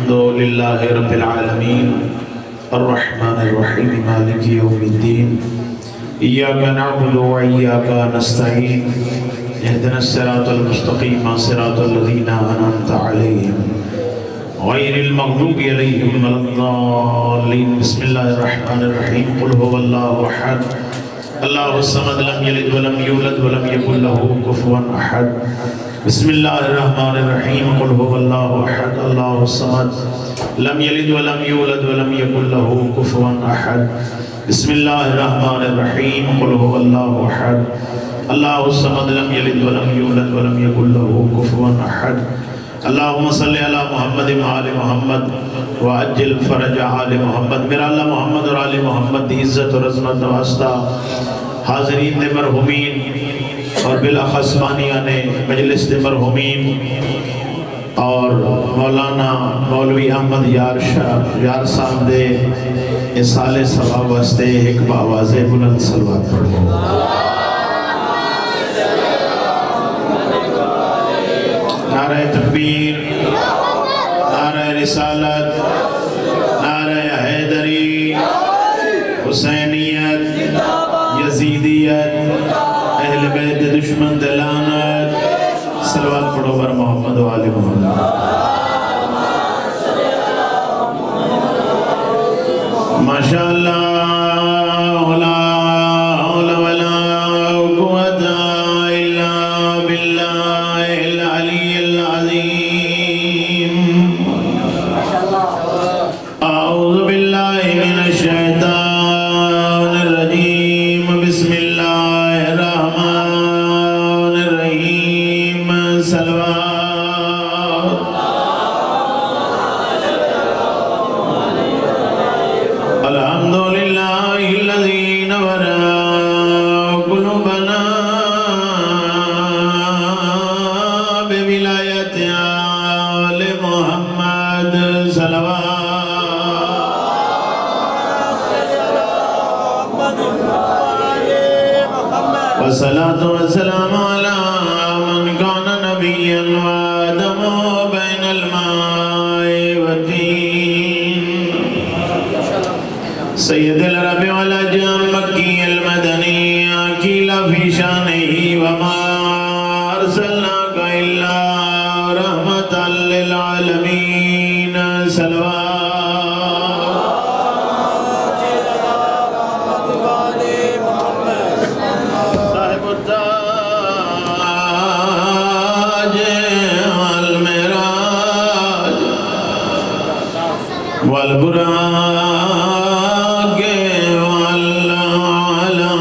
الحمد لله رب العالمين الرحمن الرحيم مالك يوم الدين إياك نعبد وإياك نستعين اهدنا الصراط المستقيم صراط الذين أنعمت عليهم غير المغضوب عليهم ولا الضالين بسم الله الرحمن الرحيم قل هو الله أحد الله الصمد لم يلد ولم يولد ولم يكن له كفوا أحد بسم الله الرحمن الرحيم قل هو الله أحد الله الصمد لم يلد ولم يولد ولم يكن له كفوا أحد بسم الله الرحمن الرحيم قل هو الله أحد الله الصمد لم يلد ولم يولد ولم يكن له كفوا أحد اللهم صل على محمد وآل محمد وعجل فرج آل محمد میرا اللہ محمد اور آل محمد دی عزت اور عظمت واسطہ حاضرین دے مرحومین اور بالاخص بانیان مجلس دے مرحومین اور مولانا مولوی احمد یار صاحب دے اصال ثواب واسطے ایک باواز بلند صلوات پڑھو نعرہ تکبیر نعرہ رسالت نعرہ حیدری حسینیت یزیدیت اہل بیت دشمن دلانت صلوات پڑھو بر محمد و آل محمد ماشاءاللہ لا حول ولا قوة الا باللہ العلی العظیم اعوذ باللہ من الشیطان الرجیم بسم اللہ الرحمن الرحیم صلوات الحمدللہ الذی نور قلوبنا بولایت آل محمد والصلاة والسلام على من كان نبيا وآدم بين الماء والدين سيد العرب والعجم مكي المدني أكيل في شانه وما أرسلناك إلا رحمة للعالمين صلوات والبراق والعالم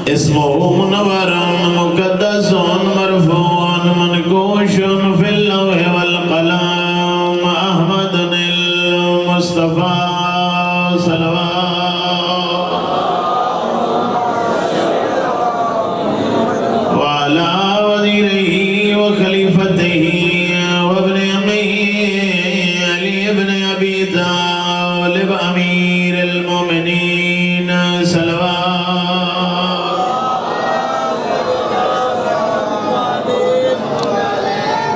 اسمه منور مقدس مرفوع منقوش في اللوح والقلم أحمد المصطفى صلوات وعلى وزيره وخليفته وابن أمه ابن ابی طالب امیر المومنین صلوات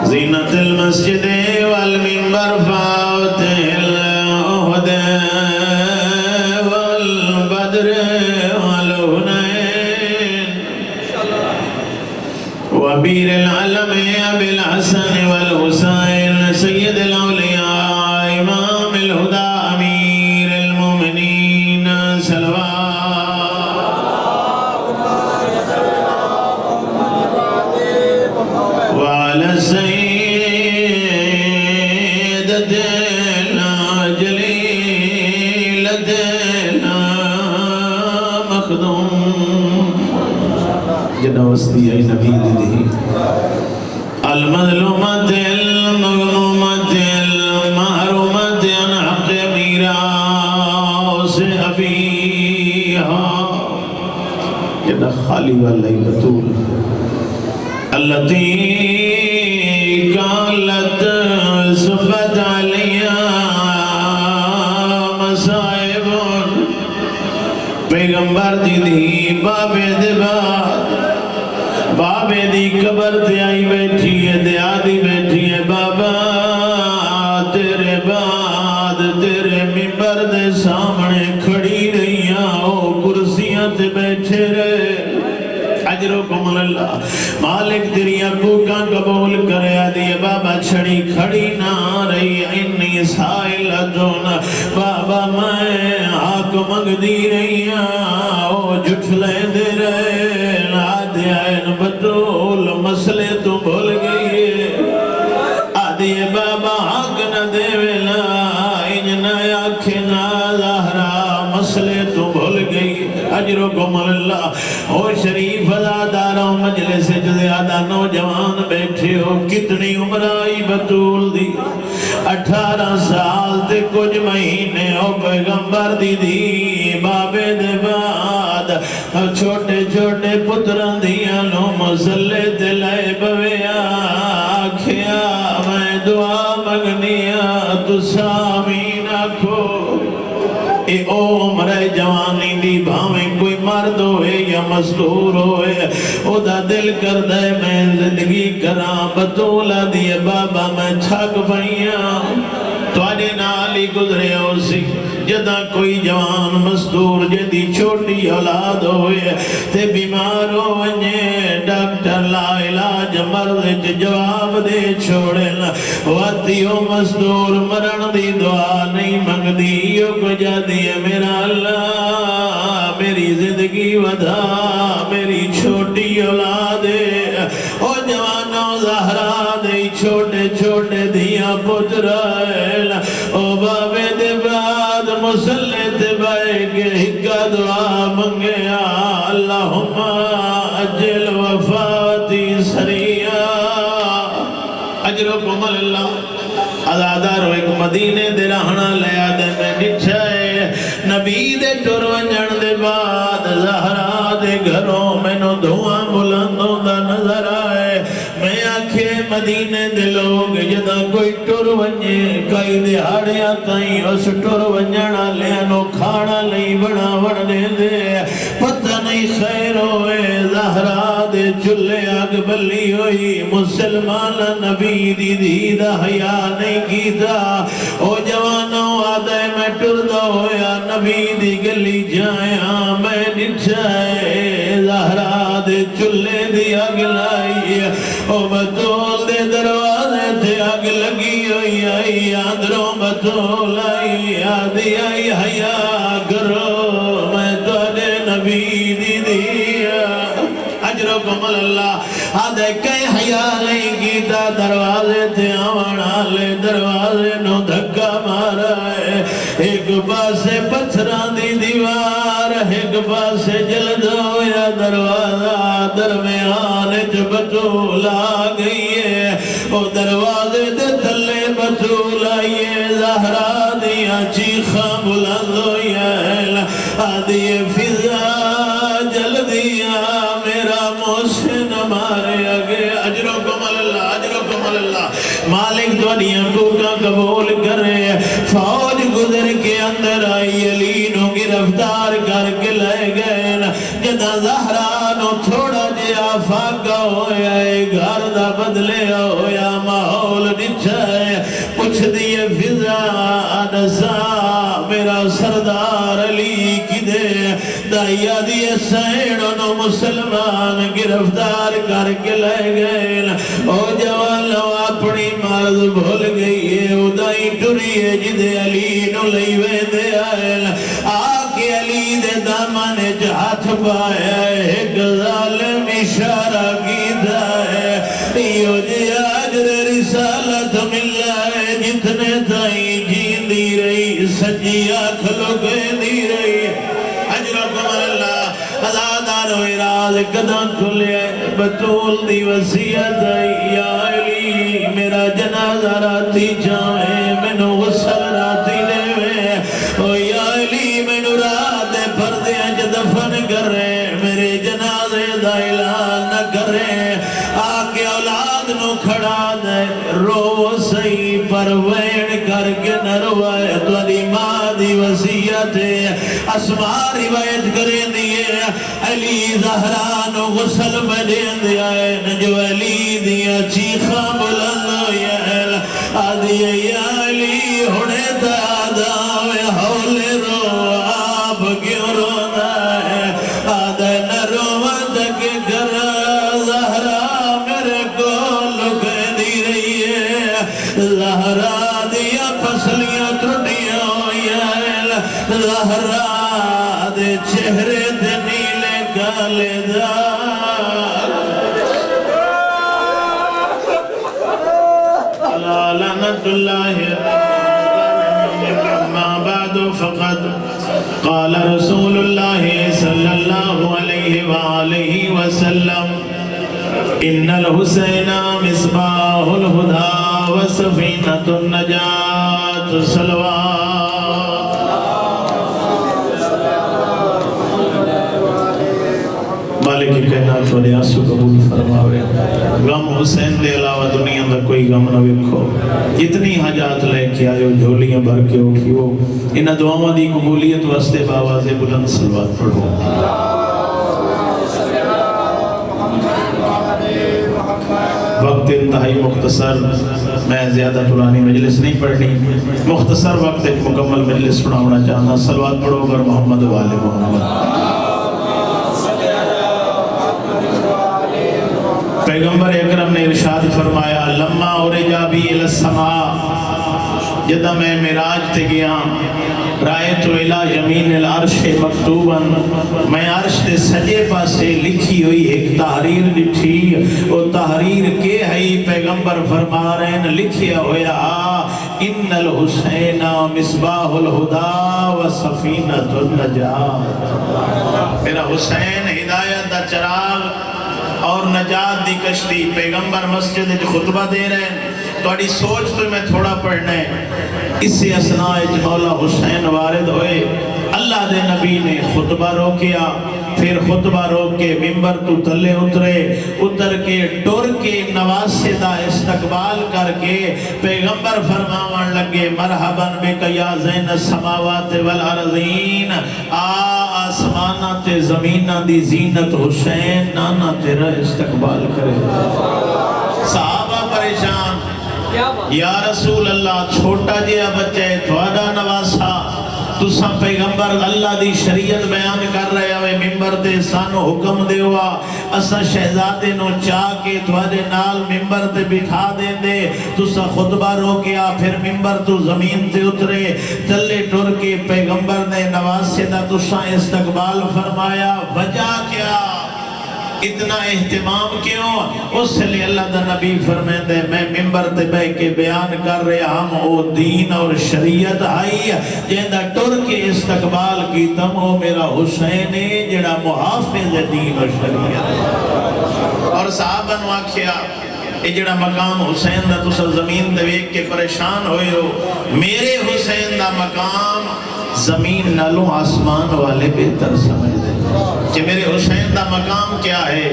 زینت المسجد والمنبر فاتح العہد والبدر والحنین وبیر العلم ابی الحسن والحسین سید الاولیاء امام الہدى امیر المومنین صلوات وعلى السيدة الجليلة مخدوم جنہ وسطی ای نبی دی المظلومة المغمومة المحرومة عن حق میراث ابیہا جنہ خالی والی بطول التي قالت صفت علیہ مصائب پیغمبر دی بابے بابے دی قبر تے آئی بیٹھی ہے دے آدھی بیٹھی ہے بابا کرے دی بابا چھڑی کھڑی نہ رہی انی سائلتون بابا میں آنکھ منگ دی رہی او جھٹ لے دے رہے آدھے آئین بطول مسئلے تو بھول گئی آدھے بابا آنکھ نہ دے ویلا انجنا آنکھنا ظاہرہ مسئلے تو بھول گئی اجرکم اللہ او شریف ازاداروں مجلس سے زیادہ نوجوان بیٹھے ہو کتنی عمر آئی بطول دی 18 سال تے کچھ مہینے او پیغمبر دی بابے دے بعد چھوٹے چھوٹے پتران دیا نو مسلے دلائے بویا آکھیا میں دعا مگنیا تو سامین آکھو اے او عمر جوانی دی بھاویں کوئی مرد ہوئے یا مستور ہوئے او دا دل کر دے میں زندگی کراں بطولہ دیئے بابا میں چھک پائیاں تو آجے نالی گزرے ہو سی جدہ کوئی جوان مستور جدی چھوٹی اولاد ہوئے تے بیمار ہوئے ڈاکٹر لا علاج مرد جواب دے چھوڑن واتیو مستور مرن دی دعا نہیں منگ دی یو کو جا دیئے میرا اللہ میری زندگی ودا میری چھوٹی اولاد او جوانوں زہرا دے چھوٹے چھوٹے دیا پترائل او بابے دے بعد مسلط بائے کے ہکا دعا منگیا اللہم اجل وفاتی سریعہ اجرکم اللہ ازادار ایک مدینے دے رہنا لیا دے میں نچھائے نبی دے ٹر ونجن دے بعد زہرا دے گھروں میں نو دھواں بلندوں دا نظر آئے میں آنکھے مدینے دے لوگ جدا کوئی ٹر ونجے کئی دیہاڑے آتائیں اس ٹر ونجنا لیا نو کھانا لئی بڑا وڑنے دے پتہ نہیں خیر ہوئے زہرا دے چلے آگ بلی ہوئی مسلمان نبی دی دیدہ حیا نہیں کیتا او جوانوں آدھے میں ٹردہ ہویا نبی دی گلی جائیں میں نچھائے زہرا دے چلے دی آگ لائی او بطول دے دروازے تھے آگ لگی ہوئی آئی آدھروں بطول آئی آدھی آئی حیا کرو میں تو دے نبی دی دیا اجرکم اللہ آدھے کئی حیا نہیں کیتا دروازے تھے آوڑا لے دروازے نو دھکا مارا ہے ایک پاسے پتھران دی دیوار ایک پاسے جلد ہویا دروازہ درمیان بطول آ گئی ہے او دروازے دے تلے بطول آئیے زہرا دیا چیخاں بلند ہویا ہے آدھی فضا جل دیا میرا محسن مارے اگے اجرکم اللہ مالک دنیا کوکا قبول کرے فوج گزر کے اندر آئی علی نو گرفتار کر کے لے گئے جدہ زہرا نو تھوڑا جیا فاقہ ہویا ہے گھر دا بدلے ہویا ماحول نچھائے پوچھ دیئے فضا نسا میرا سردار علی کی دے دائیا دیئے سینوں مسلمان گرفتار کر کے لے گئے او جوانو اپنی مرض بھول گئی ہے ادائی ٹری ہے جدے علی نو لئیوے دے آئے آکے علی دے دامن ہاتھ پایا ہے ایک ظالم اشارہ کی دائے یو جی آجر رسالت ملا ہے جتنے تائیں جین دی رہی سجی آنکھ لگے دی رہی اجرکم اللہ ازادار و اراز قدم کھلے بطول دی وسیعت یا علی میرا جنازہ راتی جائے منو غسل راتی دے او یا علی منو رات پردے اج دفن کر رہے میرے جنازے دا اعلان نہ کرے آکے اولاد نو کھڑا دے رو سی پر وین کر کے نروائے تو دی ماں دی وسیعت اسماء روایت کریں دیئے علی زہران و غسل بدین دیا نجو علی دیا چیخاں بلند ہویا آدھیا یا علی ہونے تا آدھاوے حولے رو آپ کیوں رونا ہے آدھے نہ رومت کے گر زہرا میرے کو لکے زہرا دیا پسلیاں ٹوٹیاں ہوئیاں زہرا دے چہرے دے نیلے گالے دار لعنت اللہ اما بعد فقد قال رسول اللہ صلی اللہ علیہ وآلہ وسلم ان الحسین مصباح الہدا وسفینۃ النجات صلوات مالک کائنات والے آنسو قبول فرماوے غم حسین دے علاوہ دنیا میں کوئی غم نہ وکھو جتنی حاجات لے کے آئے جھولیاں بھر کے اٹھیو انہ دعاوں دی قبولیت واسطے باواز بلند صلوات پڑھو وقت انتہائی مختصر میں زیادہ طولانی مجلس نہیں پڑھنی مختصر وقت ایک مکمل مجلس پڑھاونا چاہنا صلوات پڑھو گر محمد و آل محمد پیغمبر اکرم نے ارشاد فرمایا لما اورجا بی السماء جدہ میں معراج تے گیا رائت الہ یمین العرش مکتوبا میں عرش تے سجے پاسے لکھی ہوئی ایک تحریر لکھی وہ تحریر کے ہی پیغمبر فرما رہے ہیں لکھیا ہویا ان الحسین مصباح الہدا و سفینۃ النجات میرا حسین ہدایت دا چراغ اور نجات دی کشتی پیغمبر مسجد خطبہ دے رہے ہیں توڑی سوچ تو میں تھوڑا پڑھنا ہے اس سے اسناء مولا حسین وارد ہوئے اللہ دے نبی نے خطبہ روکیا پھر خطبہ روک کے ممبر تو تلے اتر کے ڈور کے نواسے دا استقبال کر کے پیغمبر فرماون لگے مرحباً بک یا زین السماوات والارضین آسمانہ تے زمینہ دی زینت حسین نانا تیرا استقبال کرے صحابہ پریشان یا رسول اللہ چھوٹا جیا بچے تھوڑا نواسا تُسا پیغمبر اللہ دی شریعت بیان کر رہے ہوئے ممبر تے سانو حکم دے ہوا اسا شہزادے نو چاہ کے تھوڑے نال ممبر تے بٹھا دیں دے تُسا خطبہ روکیا پھر ممبر تو زمین تے اترے چلے ٹور کے پیغمبر نے نواسے دا تُسا استقبال فرمایا وجہ کیا اتنا اہتمام کیوں اس لئے اللہ دا نبی فرمائے دے میں ممبر تے بے کے بیان کر رہے ہم او دین اور شریعت آئی جہاں ٹر کے استقبال کی تم او میرا حسین جڑا محافظ دین اور شریعت اور صحابہ نو آکھیا یہ جڑا مقام حسین دا تسا زمین دے ویک کے پریشان ہوئے ہو میرے حسین دا مقام زمین نالوں آسمان والے بہتر سمجھ دے کہ میرے حسین دا مقام کیا ہے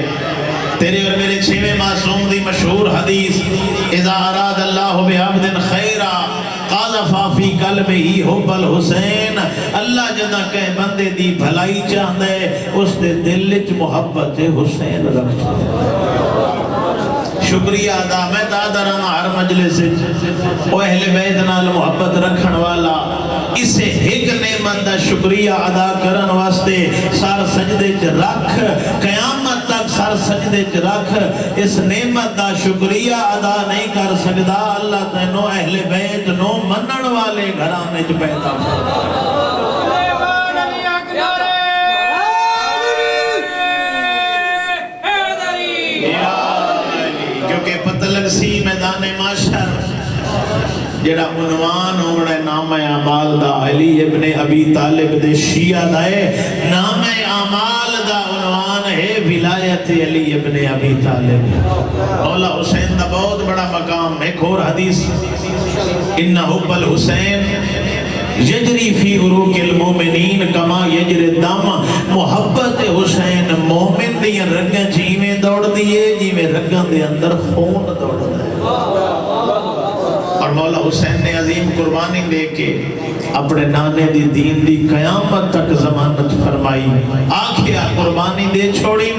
تیرے اور میرے چھویں معصوم دی مشہور حدیث اذا اراد اللہ بعبد خیرہ قاذف فی قلبہ حب الحسین اللہ جدہ کہ بندے دی بھلائی چاہندے اس دے دل وچ محبت حسین رکھتے شکریہ ادا میں دادران ہر مجلس او اہل بیت نال محبت رکھن والا اسے ایک نعمت دا شکریہ ادا کرن واسطے سار سجدے چ رکھ قیامت تک سار سجدے چ رکھ اس نعمت دا شکریہ ادا نہیں کر سکدا اللہ تینوں اہل بیت نو منن والے گھرانے چ پیدا کیونکہ پتہ لگ سی میدان معاشر جڑا عنوان ہوگڑے نام اعمال دا علی ابن ابی طالب دے شیعہ دائے نام اعمال دا عنوان ہے ولایت علی ابن ابی طالب مولا حسین دا بہت بڑا مقام ایک اور حدیث ان حب الحسین یجری فی عروق المومنین کما یجری الدم محبت حسین مومن دیا رگاں جیویں دوڑ دیئے جیویں رگاں دے اندر خون دوڑ دیئے اور مولا حسین نے عظیم قربانی دے کے اپنے نانے دی دین دی قیامت تک ضمانت فرمائی آکھیا قربانی دے چھوڑی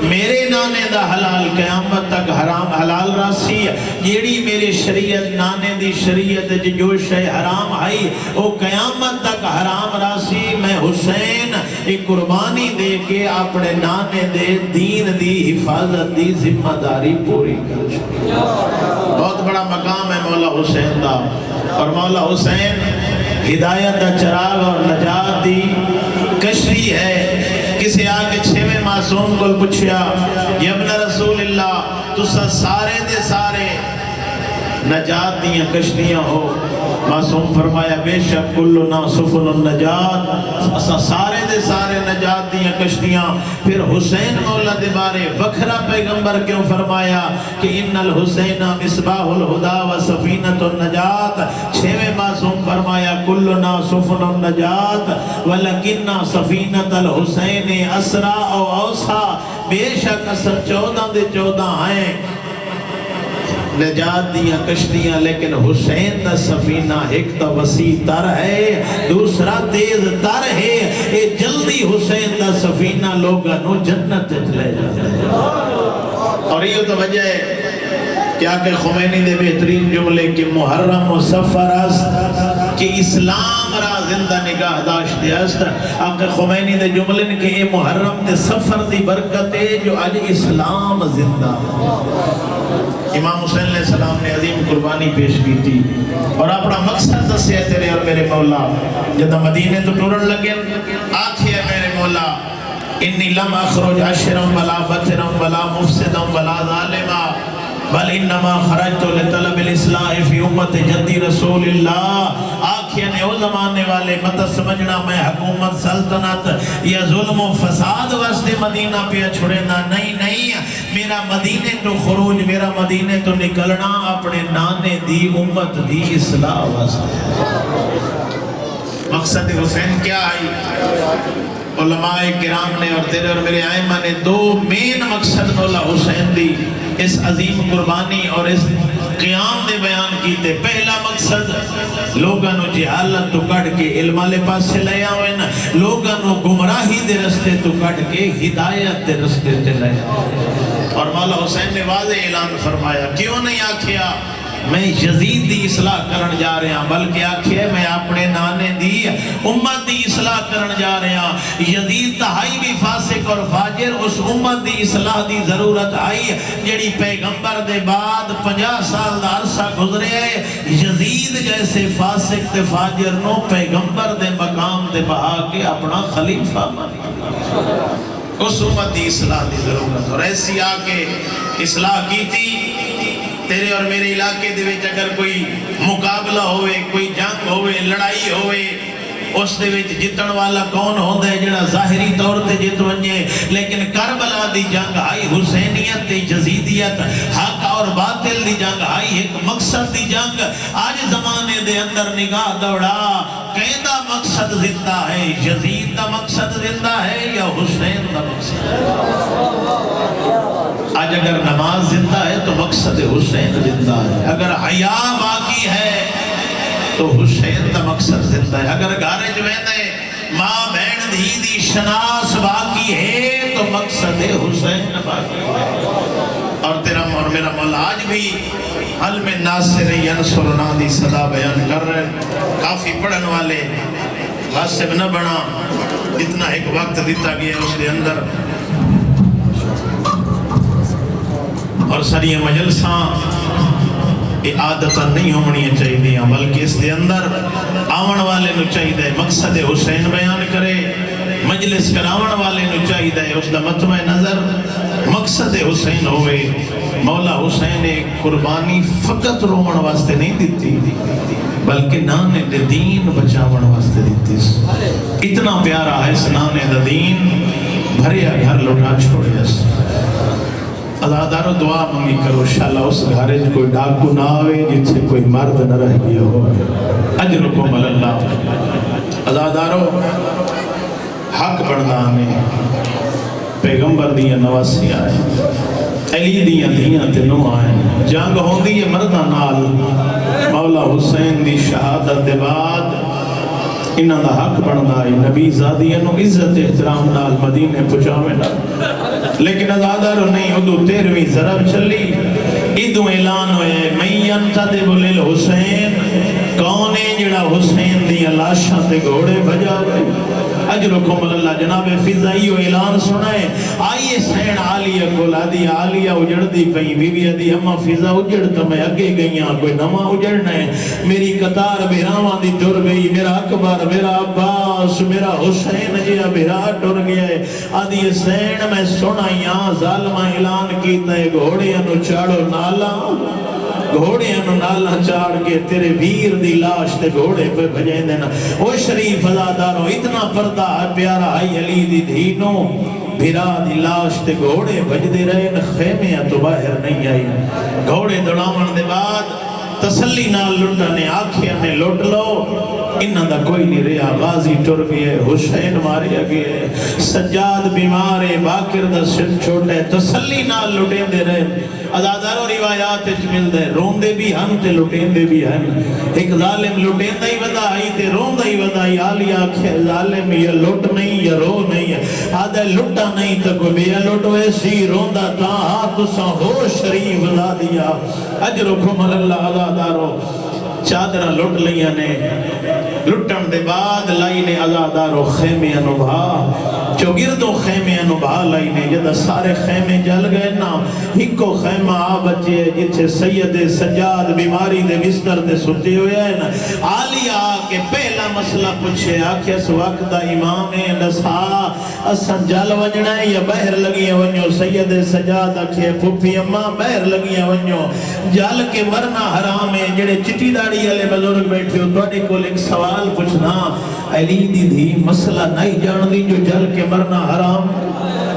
میرے نانے دا حلال قیامت تک حرام حلال راسی جیڑی میرے شریعت نانے دی شریعت جو شے حرام آئی وہ قیامت تک حرام راسی میں حسین ایک قربانی دے کے اپنے نانے دے دین دی حفاظت دی ذمہ داری پوری کر بہت بڑا بڑا مقام ہے مولا حسین دا، اور مولا حسین ہدایت دا چراغ اور نجات دی کشتی ہے۔ کسی آگے چھویں معصوم کو پوچھیا یا ابن رسول اللہ تسا سارے دے سارے نجات دیاں کشتیاں ہو؟ معصوم فرمایا بے شک کلنا سفن النجات، اسا سارے دے سارے نجات دیاں کشتیاں۔ پھر حسین مولا دے بارے وکھرا پیغمبر کیوں فرمایا کہ ان الحسین مصباح الہدا و سفینۃ النجات؟ چھویں معصوم فرمایا کلنا سفن النجات ولکن سفینۃ الحسین اسرا او اوسا، بے شک اسا 14 دے 14 ہیں نجات دیاں کشتیاں، لیکن حسین دا سفینہ ایک تا وسیع تر ہے، دوسرا تیز تر ہے۔ اے جلدی حسین دا سفینہ لوگاں نو جنت لے جاتا ہے۔ اور یہ تو وجہ ہے کیا کہ خمینی دے بہترین جملے کی محرم و سفر است کہ اسلام را زندہ نگاہ داشت است۔ آقا خمینی دے جملے نے کہ اے محرم دے سفر دی برکت ہے جو آج اسلام زندہ۔ امام حسین علیہ السلام نے عظیم قربانی پیش کی تھی اور اپنا مقصد دسیا تیرے اور میرے مولا۔ جب مدینے تو ٹورن لگے آکھئے میرے مولا انی لم اخرج عشرم ولا بطرم ولا مفسدم ولا ظالما بل انما خرجت لطلب الاصلاح فی امت جدی رسول اللہ۔ آکھیا نے او زمانے والے مت سمجھنا میں حکومت سلطنت یا ظلم و فساد واسطے مدینہ پہ چھڑینا، نہیں نہیں، میرا مدینے تو خروج، میرا مدینے تو نکلنا اپنے نانے دی امت دی اصلاح واسطے۔ مقصد حسین کیا آئی؟ علماء کرام نے اور تیرے اور میرے ائمہ نے دو مین مقصد مولا حسین دی اس عظیم قربانی اور اس قیام دے بیان کیتے۔ پہلا مقصد لوگاں نو جہالت تو کٹ کے علم والے پاسے لے آویں، لوگاں نو گمراہی دے رستے تو کٹ کے ہدایت دے رستے تے لے آویں۔ اور مولا حسین نے واضح اعلان فرمایا، کیوں نہیں آکھیا میں یزید دی اصلاح کرن جا رہا ہوں، بلکہ آکھئے میں اپنے نانے دی امت دی اصلاح کرن جا رہا ہوں۔ یزید تہائی بھی فاسق اور فاجر، اس امت دی اصلاح دی ضرورت آئی جڑی پیغمبر دے بعد 50 سال دا عرصہ گزرے ہے۔ یزید جیسے فاسق تے فاجر نو پیغمبر دے مقام دے بہا کے اپنا خلیفہ بنا، اس امت دی اصلاح دی ضرورت، اور ایسی آکے اصلاح کی تھی۔ تیرے اور میرے علاقے دے وچ اگر کوئی مقابلہ ہوئے، کوئی جنگ ہوئے، لڑائی ہوئے، اس دے وچ جتن والا کون ہوتا ہے؟ جڑا ظاہری طور تے جت ونجے، لیکن کربلا دی جنگ آئی حسینیت تے یزیدیت، حق اور باطل دی جنگ آئی، ایک مقصد دی جنگ۔ آج زمانے دے اندر نگاہ دوڑا، کہندہ مقصد زندہ ہے؟ یزید دا مقصد زندہ ہے یا حسین دا مقصد؟ آج اگر نماز زندہ ہے تو مقصد حسین زندہ ہے، اگر حیا باقی ہے تو حسین دا مقصد زندہ ہے، اگر گھر جویندے ماں بہن دھی دی شناس باقی ہے تو مقصد حسین باقی ہے۔ اور تیرا اور میرا مولا آج بھی حل میں ناصر ینصرنا دی صدا بیان کر رہے ہیں۔ کافی پڑھن والے غاصب نہ بنا، اتنا ایک وقت دیتا گیا اس کے اندر، اور ساری مجلساں عادتاں نہیں ہونی چاہیے، بلکہ اس دے اندر آون والے نو چاہیے مقصد حسین بیان کرے، مجلس کراون والے نو چاہیے اس دا مطمع نظر مقصد حسین ہوئے۔ مولا حسین نے قربانی فقط رومن واسطے نہیں دیتی، بلکہ نانے دے دین بچاون واسطے دیتی۔ اتنا پیارا ہے اس نانے دا دین، بھریا گھر لوٹا چھوڑے اس۔ ازادارو دعا منگی کرو انشاءاللہ اس گھارے کوئی ڈاکو نہ آوے جن سے کوئی مرد نہ رہ گیا ہو۔ اجرکم اللہ۔ ازادارو حق بڑھنا ہمیں پیغمبر دیاں نواسی آئے، علی دیاں دیاں تے نو آئے، جنگ ہوں دی مردہ نال، مولا حسین دی شہادت دے بعد انہاں دا حق بڑھنا آئی، نبی زادیاں نو عزت احترام نال مدینے پہنچاویں نال، لیکن ازادارو نہیں، ادو 13ویں ضرب چلی، ادو اعلان ہوئے میں ینتدب للحسین، کون ہے جڑا حسین دی لاشاں تے گھوڑے بجا ہوئے؟ اجرکم اللہ جناب فضائی و اعلان سنائے آئیے سین عالیہ کو لادی عالیہ اجڑ دی پئی بیوی دی اما فضا اجڑ تو میں اگے گئیاں کوئی نما اجڑنا ہے میری قطار بہراواں دی ٹر گئی میرا اکبر میرا عباس میرا حسین جیا بہرا ٹر گیا ہے آدھی سین میں سنائیاں ظالمہ اعلان کیتا ہے گھوڑے انو چاڑو نالا گھوڑے انو نالا چاڑ کے تیرے ویر دی لاش تے گھوڑے پہ بھجائیں دینا او شریف ازاداروں اتنا پردہ پیارا آئی علی دی دھینوں بھیرا دی لاش تے گھوڑے بھج دے رہے خیمے تو باہر نہیں آئی گھوڑے دوڑاون دے بعد تسلی نال لٹنے آکھیا نے لٹ لو انہاں دا کوئی نہیں رہا غازی ٹر گئے حسین ماریا گئے سجاد بیمارے باکر دا سن چھوٹے تسلی نال لٹیں دے رہے ازاداروں روایات اچھ مل دے روندے بھی ہن تے لٹیں دے بھی ہن ایک ظالم لٹیں دا ہی ودا آئی تے روندہ ہی ودا آئی آلی آکھے ظالم یا لٹ نہیں یا رو نہیں آدھے لٹا نہیں تو کوئی بیا لٹ ویسی روندہ تا تسا ہو شریف ودا دیا اجرکم اللہ ازاداروں چادرہ لٹ لیا نے لٹن دے بعد لائی نے ازادارو خیمے انبھا جو گردوں خیمے انبھا لائی نے جدہ سارے خیمے جل گئے نا ہکو خیمہ آ بچے جتھے سید سجاد بیماری دے بستر دے ستے ہوئے ہیں نا آلی آکے پہلا مسئلہ پوچھے آکے اس وقت دا امام نسا اسن جل ونجنا ہے یا بہر لگیاں ونیو سید سجاد آکے پھوپی اماں بہر لگیاں ونیو جل کے مرنا حرام ہے جڑے چٹی داڑی علی بزرگ بیٹھے ہو تو کو ایک سوال پوچھنا علی دی دھی مسئلہ نہیں جان دی جو جل کے مرنا حرام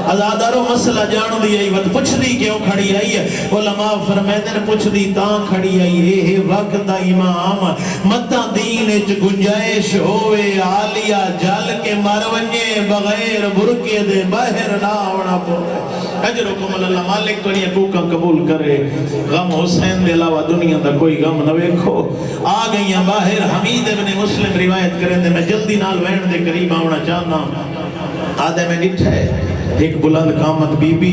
ازادارو مسئلہ جان دی آئی وقت پوچھ دی کیوں کھڑی آئی ہے علماء فرمیدن پوچھ دی تاں کھڑی آئی ہے وقت دا امام متا دین اچ گنجائش ہوئے عالیہ جل کے مرونجے بغیر برکے دے باہر نہ ہونا پڑے اجرکم اللہ مالک تو نہیں حقوقہ قبول کرے غم حسین دے علاوہ دنیا دا کوئی غم نہ ویکھو آ گئیاں باہر حمید ابن مسلم روایت کریں دے میں جلدی نال وین دے قریب آونا چاہنا آدھے میں ڈٹھا ہے ایک بلند قامت بی بی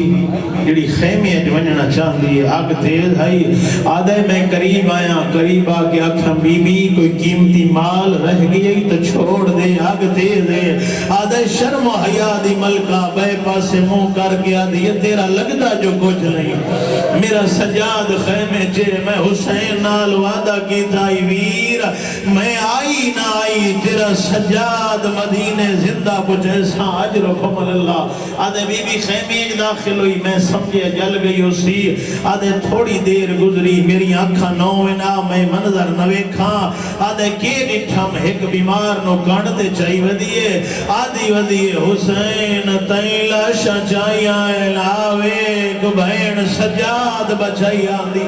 جڑی خیمے ونجنا چاہ دیئے آگ تیز آئی آدھے میں قریب آیا قریب آکے آکھاں بی بی کوئی قیمتی مال رہ گئی تو چھوڑ دے آگ تیز ہے آدھے شرم و حیا دی ملکہ بے پاسے منہ کر گیا دیئے تیرا لگتا جو کچھ نہیں میرا سجاد خیمے چے میں حسین نال وعدہ کی تھائی ویر میں آئی نہ آئی تیرا سجاد مدینے زندہ کچھ ایسا اجرکم اللہ آدھے بی بی خیمے ایک داخل ہوئی میں سمجھے جل گئی اسی آدھے تھوڑی دیر گزری میری آنکھاں نوینا میں منظر نوے کھاں آدھے کے ڈٹھم ایک بیمار نو کانڈتے چاہی ودیے آدھی ودیے حسین تائیں لاشا چاہی آئے لاوے کو بہن سجاد بچائی آدھی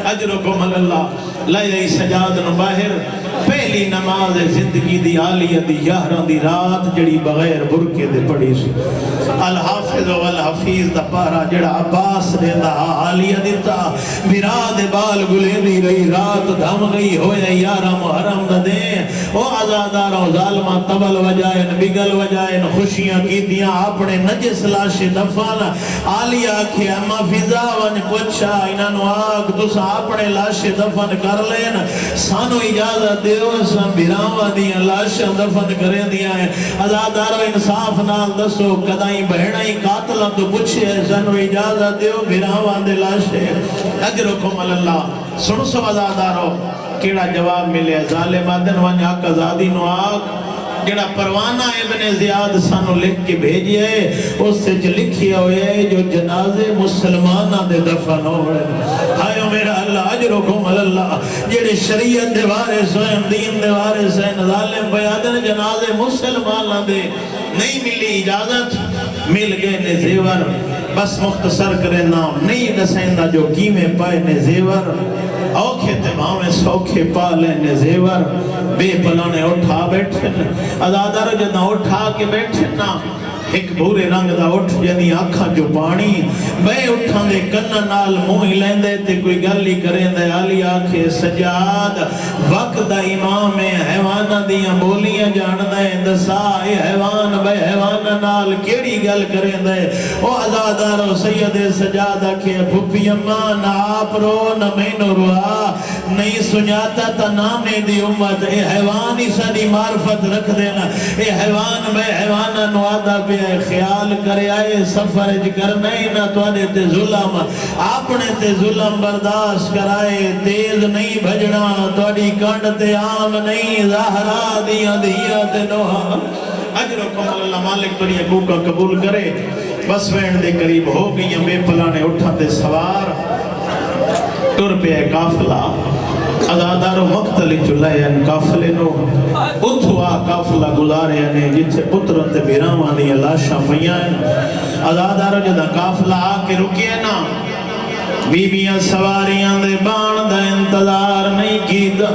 اجرکم اللہ لائے سجاد نو باہر پہلی نماز زندگی دی آلیہ دی یہران دی رات جڑی بغیر برکے دے پڑی سی الحافظ والحفیظ دا پارا جڑا عباس دے دا آلیہ دیتا میرا دے بال گلے دی رہی رات دھم گئی ہوئے یارا محرم دا دے او عزادارا ظالمہ تبل وجائن بگل وجائن خوشیاں کی دیا اپنے نجس لاش دفن آلیہ کی اما فضا ون پوچھا انہوں آگ تسا اپنے لاش دفن کر لین سانو اجازت دیو سن بیراوہ دیا لاشاں دفن کریں دیا ہے ازادارو انصاف نال دسو کدائیں بہنائی قاتلہ تو پوچھے سنو اجازت دیو بیراوہ دے لاشے اجرکم اللہ سن سو ازادارو کیڑا جواب ملے ظالم آدن ونی حق ازادی نو آگ جڑا پروانہ ابن زیاد سانو لکھ کے بھیجئے اس سے جو لکھیا ہوئے جو جنازے مسلمانہ دے دفن ہوئے ہائیو میرا اللہ اجرکم اللہ جڑے شریعت دیوارے سوئن دین دیوارے سوئن ظالم بیادن جنازے مسلمانہ دے نہیں ملی اجازت مل گئے نے زیور بس مختصر کرے نام نہیں دسائندہ جو کیمیں پائے نے زیور اوکھے تمامے سوکھے پالے نے زیور بے پلانے اٹھا بیٹھن ازادار جدہ اٹھا کے بیٹھن نا ایک بھورے رنگ دا اٹھ جنی آنکھاں جو پانی بے اٹھان دے کنن نال موہی لیندے تے کوئی گلی کریں دے علی آنکھے سجاد وقت دا امام حیوانہ دیاں بولیاں جان دے دسا اے حیوان بے حیوانہ نال کیڑی گل کریں دے او عزادارو سید سجاد آکھے پھپی اماں نہ آپ رو نہ مینو روا نہیں سنیاتا تا نامے دی امت اے حیوان ہی ساری معرفت رکھ دینا اے حیوان بے حیوانہ نوادا پہ خیال کرے آئے سفرج کرنے نہ توڑے تے ظلم اپنے تے ظلم برداشت کرائے تیز نہیں بھجنا توڑی کنڈ تے عام نہیں زہرا دیا دیا تے نوہا اجر و کمال اللہ مالک تری حقوقہ قبول کرے بس وین دے قریب ہو گئی بے پلانے اٹھا تے سوار ٹر پہ کافلہ عزادارو مقتلی چلائے ان کافلے نو اتھوا کافلہ گزارے یعنی جتھے پترن تے بیراوان دیا لاشاں پہیاں عزادارو جدہ کافلہ آکے رکیے نا بیبیاں سواریاں دے بان دا انتظار نہیں کیتا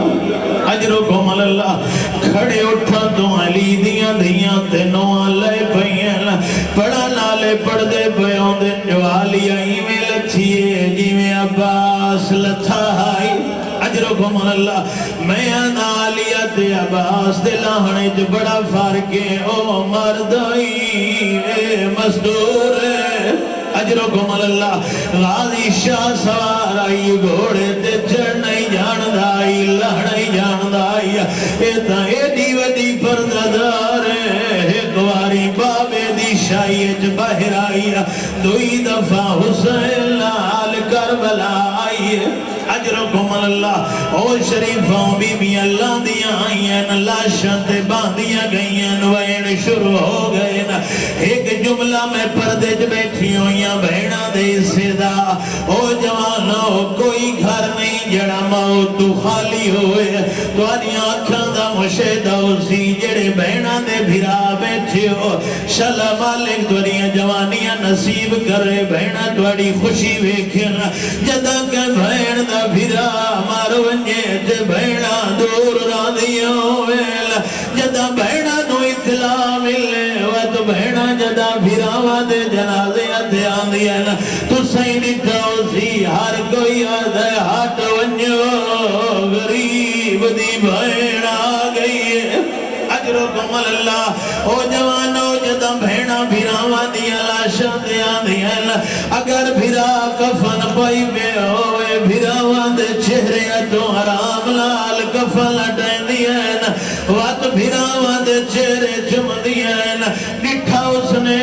اجرو کمال اللہ کھڑے اٹھا تو علی دیاں دیاں تے نوان لے پہیاں پڑا نالے پڑ دے پیوں دے جو علی آئی میں لتھیے جی میں عباس لتھا آئی اجرو کمال اللہ میں آنا علیت عباس دے لاہنے جو بڑا فرقے او مردائی اے مزدور اجرو کمال اللہ غازی شاہ سوار آئی گھوڑے تے چڑھ نہیں جاندائی لڑ نہیں جاندائی ایتا ایڈی وڈی پرددار ایک واری بابے دی شائیج باہر آئی دوئی دفعہ حسین لال کربلا آئی اجرو کمال اللہ او شریفوں بی بی اللہ دیاں آئین لاشاں تے باندیاں گئین وین شروع ہو گئین ایک جملہ میں پردے جو بیٹھی ہوئیاں بہنہ دے سیدہ او جوانو کوئی گھر نہیں جڑا موت تو خالی ہوئے تو آنی آنکھاں دا مشہدہ اسی جڑے بہنہ دے بھرا بیٹھے ہو شلہ مالک دوریاں جوانیاں نصیب کرے بہنہ توڑی خوشی ویکھنا جدہ کہ بہن دا بھرا مارو انجے تے بہنہ دور راندیاں ہوئے جدہ بہنہ نو اطلاع ملے وقت بہنہ جدہ بھرا وادے جنازے تے آندیاں تو سینی تاؤسی ہر کوئی آدھے ہاتھ ونجو غریب دی بہن آگئی ہے اجرو کمال اللہ او جوانو جدہ بہنہ بھراوہ دیا لاشاں دیا دیا اگر بھرا کفن پائی بے ہوئے بھراوہ دے چہرے تو حرام لال کفن لٹائیں دیا وات بھراوہ دے چہرے چم دیا نٹھا اس نے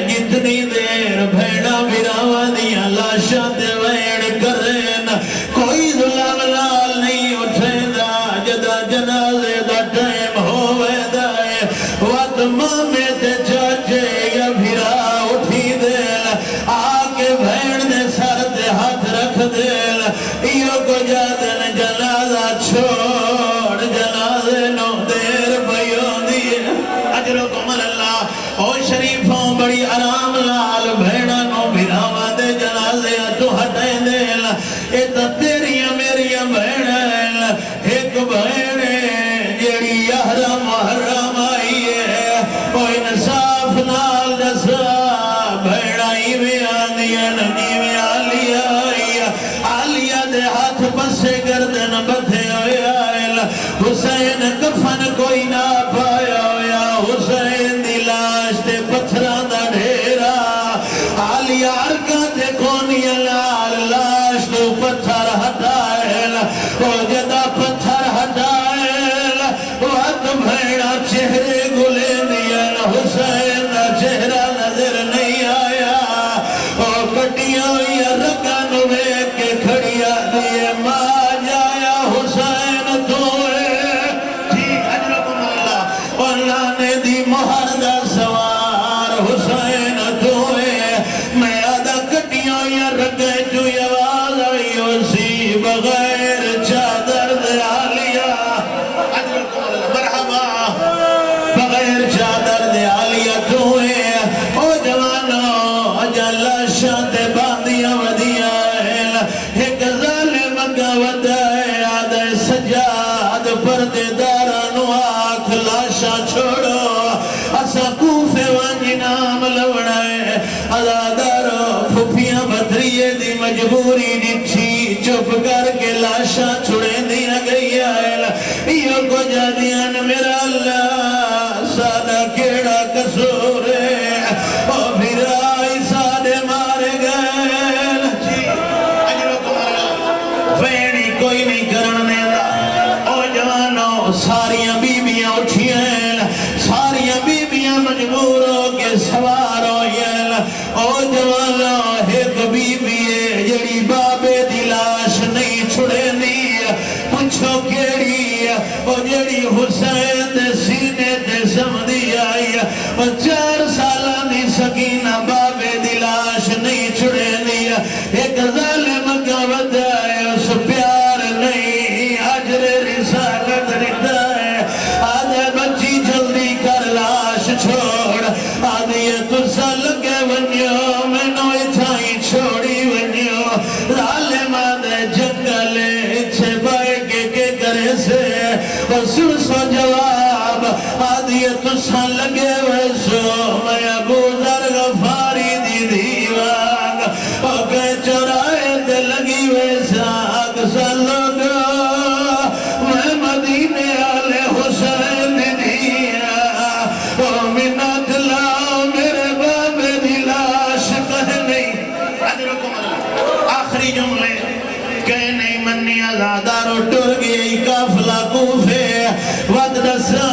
جتنی دیر بھیڑا بھراوہ دیا لاشاں دے وین کریں کوئی ظلم لال نہیں اٹھے دا جدہ جنازے دا ٹائم ہوئے دائے وات مامے تے چاچے یا بھرا اٹھی دل آکے بھین دے سر تے ہاتھ رکھ دل ایو کو جادن جنازہ چھوڑ جنازے نو دیر بیوں دیئے اجرو کمال اللہ او شریفوں بڑی آرام لال بھیڑا نو بھراوہ دے جنازے تو ہٹائیں دل ایتا تیریاں میریاں بھیڑا ایک بھیڑے جیڑی احرام حرام آئی ہے او انصاف نال جسا بھیڑائی میں آندیاں نجی میں آلیا آئی آلیا دے ہاتھ پسے گردن بدھے ہوئے آئے حسین کفن کوئی نہ پایا ہویا حسین دی لاش تے پتھران دا ڈھیرا آلیا ارکا تے کونی لال لاش تو پتھر ہٹائے او جدہ پتھر ہٹائے وقت بھیڑا چہرے گلے دیا حسین دا چہرہ نظر نہیں آیا او کٹیاں یا رکن ہوئے کے کھڑیا دیئے ماں جایا حسین توئے ٹھیک اجرکم اللہ اور لانے دی مہر دا سوار حسین توئے میں آدھا کٹیاں یا رکے جو آواز آئی اسی بغیر چادر دے آلیا اجرکم اللہ مرحبا بغیر چادر دے آلیا توئے او جوانو اجاللہ شانتے باندیاں ودیاں ایک ظالم گوڑ آدھے سجاد پردے دارانو آنکھ لاشا چھوڑو اسا کوفے ونجنا لوڑا ہے ازادارو پھپیاں بدریے دی مجبوری ڈٹھی چپ کر کے لاشاں چھڑے دیا گئی آئے یہ کو جا دیان میرا اللہ سادہ کیڑا قصور ہے اور پھر آئی سادے مارے گئے جی اجرو تمہارا فینی کوئی نہیں کرنے دا او جوانو ساریاں بیبیاں اٹھی ہیں ساریاں بیبیاں مجبور ہو کے سوار ہوئیں او جوانو ایک بیبی ہے جڑی بابے دی لاش نہیں چھڑے دی پوچھو کیڑی او جڑی حسین دے سینے تے سمدھی آئی او 4 سالہ دی سکینہ بابے دی لاش نہیں چھڑے دی ایک ظالم کا وعدہ ہے اس پیار نہیں اجر رسالت رہتا ہے آدھے بچی جلدی کر لاش چھوڑ آدھے تسا لگے ونیو میں نوئی تھائی چھوڑی ونیو ظالم آدھے جنگلے چھے بائے کے کرے سے سو جواب آدھی تسا لگے ویسو میں ابو ذر غفاری دی دیوان کہ چرائے تے لگی ویسا اکسا لوگا میں مدینے آلے حسین دیا منت لاؤ میرے بابے دی لاش کہہ نہیں حضرکم اللہ آخری جملے کہہ نہیں منی آزادارو ٹر گئی کافلہ کوفے وقت دسا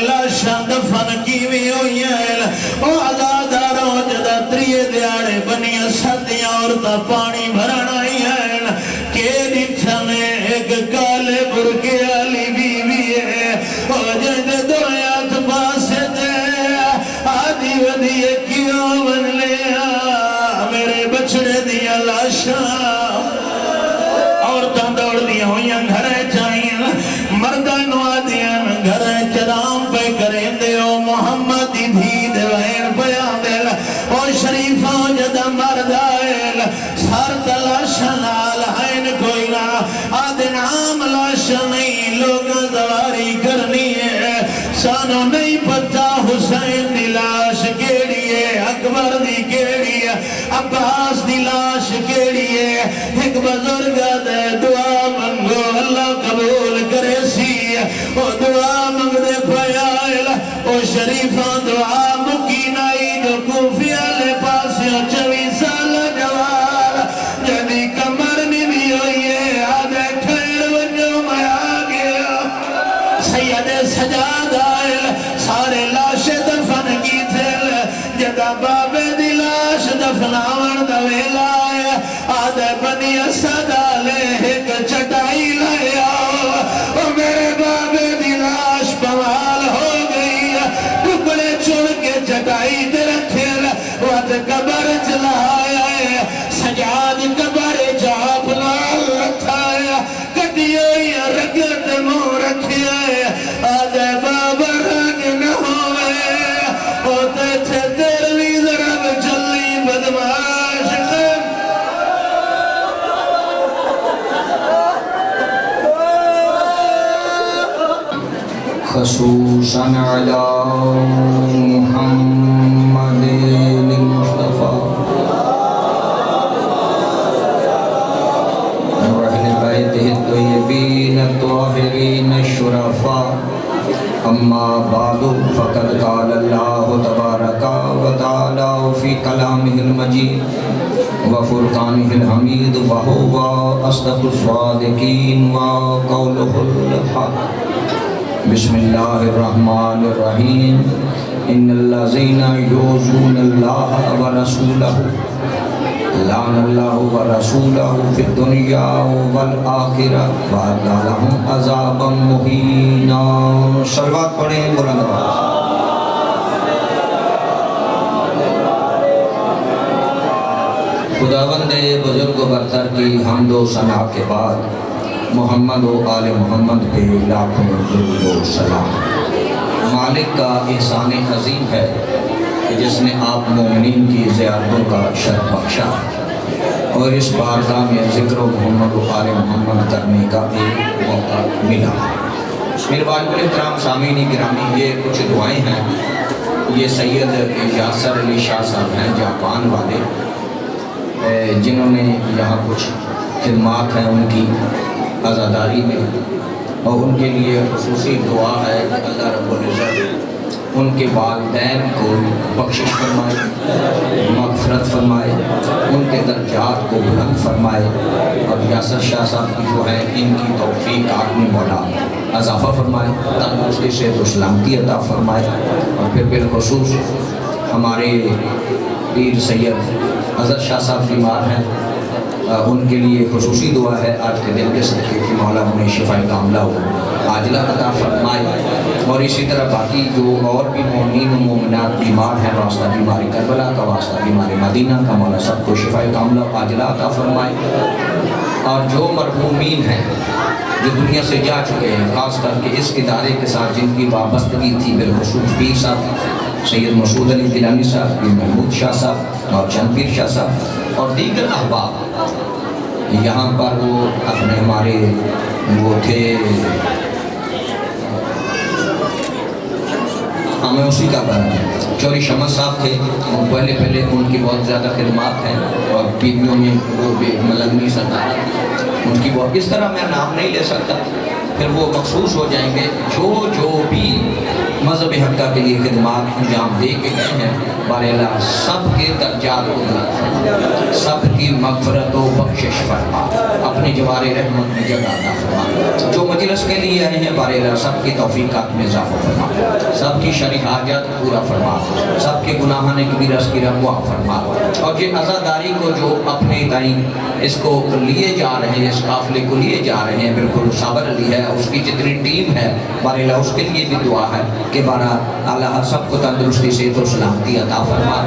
لاشاں دفن کیوی ہوئی ہیں او آزادارو جدہ تریے دیاڑے بنیا سدیاں عورتہ پانی بھرن آئی ہیں کہ نٹھنے ایک کالے برکے علی بیوی ہے او جدہ دویات پاسے دے آدھی ودی کیوں بن لیا میرے بچڑے دیا لاشاں عورتاں دوڑ دیا ہوئیاں گھرے چاہیے مردان وادیاں گھرے چرام پہ کریں دے او محمد دھی دے وین پیان دے او شریفاں جدہ مردائل سار تلاشا نال حین کوئی نہ آدن عام لاشا نہیں لوگ دواری کرنی ہے سانو نہیں پتا حسین دی لاش کیڑی ہے اکبر دی کیڑی ہے عباس دی لاش کیڑی ہے ایک بزرگ دے دعا منگو اللہ قبول کرے سی او دعا منگ دے پایائل او شریفہ دعا مکینائی جو کوفی آلے پاسے 24 سال جوار جنی کمر نہیں ہوئی ہے آدھے ٹھیر ونجو میں آگیا سید سجاد آئل سارے لاش دفن کی تھل جدہ بابے دی لاش دفناون دویل آئے آدھے بنی اسد آلے ایک چٹائی لائے آؤ میرے بابے دی لاش بوال ہو گئی ٹکڑے چھوڑ کے چٹائی دے رکھل وقت قبر چلایا سجاد قبر جاپ لال رکھایا کٹیوئی رگت مو رکھیا آدھے بابا رنگ نہ ہوئے ہوتے تھے تیروی ضرب چلی بدماش خصوصاً علی محمد المصطفى وأهل بيته الطيبين الطاهرين الشرفاء أما بعد فقد قال الله تبارك وتعالى في كلامه المجيد وفرقانه الحميد وهو أصدق الصادقين وقوله الحق بسم الله الرحمن الرحيم إن الذين يؤذون الله ورسوله لعن الله ورسوله في الدنيا والآخرة وأعد لهم عذابا مهينا صلوات پڑھیں بلند خداوند بزرگ و برتر کی حمد و ثنا کے بعد محمد و آل محمد پہ لاکھوں درود و سلام۔ مالک کا احسان عظیم ہے کہ جس نے آپ مومنین کی زیارتوں کا شرف بخشا اور اس بارگاہ میں ذکر و محمد و آل محمد کرنے کا ایک موقع ملا۔ میرے واجب الاحترام سامعین گرامی، یہ کچھ دعائیں ہیں یہ سید یاسر علی شاہ صاحب ہیں جاپان والے، جنہوں نے یہاں کچھ خدمات ہیں ان کی عزاداری میں، اور ان کے لیے خصوصی دعا ہے کہ اللہ رب العزت ان کے والدین کو بخشش فرمائے، مغفرت فرمائے، ان کے درجات کو بلند فرمائے، اور یاسر شاہ صاحب کی جو ہے ان کی توفیق میں مولا اضافہ فرمائے، تندرستی سے تو سلامتی عطا فرمائے، اور پھر بالخصوص ہمارے پیر سید اظہر شاہ صاحب بیمار ہیں، ان کے لیے خصوصی دعا ہے آج کے دن کے صدقے کہ مولا انہیں شفاء کاملہ ہو، عاجلہ عطا فرمائے، اور اسی طرح باقی جو اور بھی مومنین و مومنات بیمار ہیں، واسطہ بیماری کربلا کا، واسطہ بیماری مدینہ کا، مولا سب کو شفاء کاملہ و عاجلہ عطا فرمائے، اور جو مرحومین ہیں جو دنیا سے جا چکے ہیں، خاص کر کے اس ادارے کے ساتھ جن کی وابستگی تھی، بالخصوص پیر صاحب سید مسعود علی گیلانی صاحب، پیر محمود شاہ صاحب اور چند پیر شاہ صاحب اور دیگر احباب، یہاں پر وہ اپنے ہمارے وہ تھے، ہمیں اسی کا بارہ چوری شمس صاحب تھے، پہلے ان کی بہت زیادہ خدمات ہیں، اور بیویوں میں وہ ملنگی سردار، ان کی بہت، اس طرح میں نام نہیں لے سکتا، پھر وہ مخصوص ہو جائیں گے، جو بھی مذہب حقہ کے لیے خدمات انجام دے کے گئے ہیں، بارے اللہ سب کے درجات کو بلند فرما، سب کی مغفرت و بخشش فرما، اپنے جوار رحمت میں جگہ عطا فرما، جو مجلس کے لیے آئے ہیں بارے اللہ سب کی توفیقات میں اضافہ فرما، سب کی شرعی حاجات پورا فرما، سب کے گناہان کبیرہ صغیرہ معاف فرما، اور یہ عزاداری کو جو اپنے تائیں اس کو لیے جا رہے ہیں، اس قافلے کو لیے جا رہے ہیں، بالکل صابر علی ہے، اس کی جتنی ٹیم ہے بارے اللہ اس کے لیے بھی دعا ہے کہ بارہ اللہ سب کو تندرستی سے تو سلامتی عطا فرما،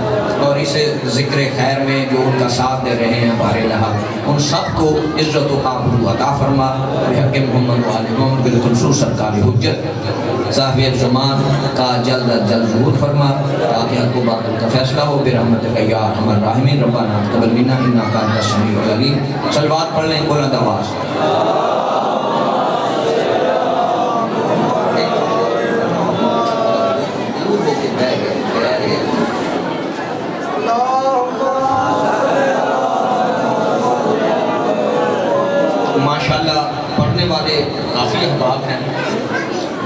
اور اس ذکر خیر میں جو ان کا ساتھ دے رہے ہیں بارے اللہ ان سب کو عزت و آبرو عطا فرما، بحق محمد و آل محمد، بالخصوص سرکار حجت صاحب الزمان کا جلد از جلد ظہور فرما، تاکہ حق و باطل کا فیصلہ ہو، برحمتک یا ارحم الراحمین، ربنا تقبل منا انک انت السمیع العلیم۔ صلوات پڑھ لیں بلند آواز۔ ماشاءاللہ پڑھنے والے کافی احباب ہیں،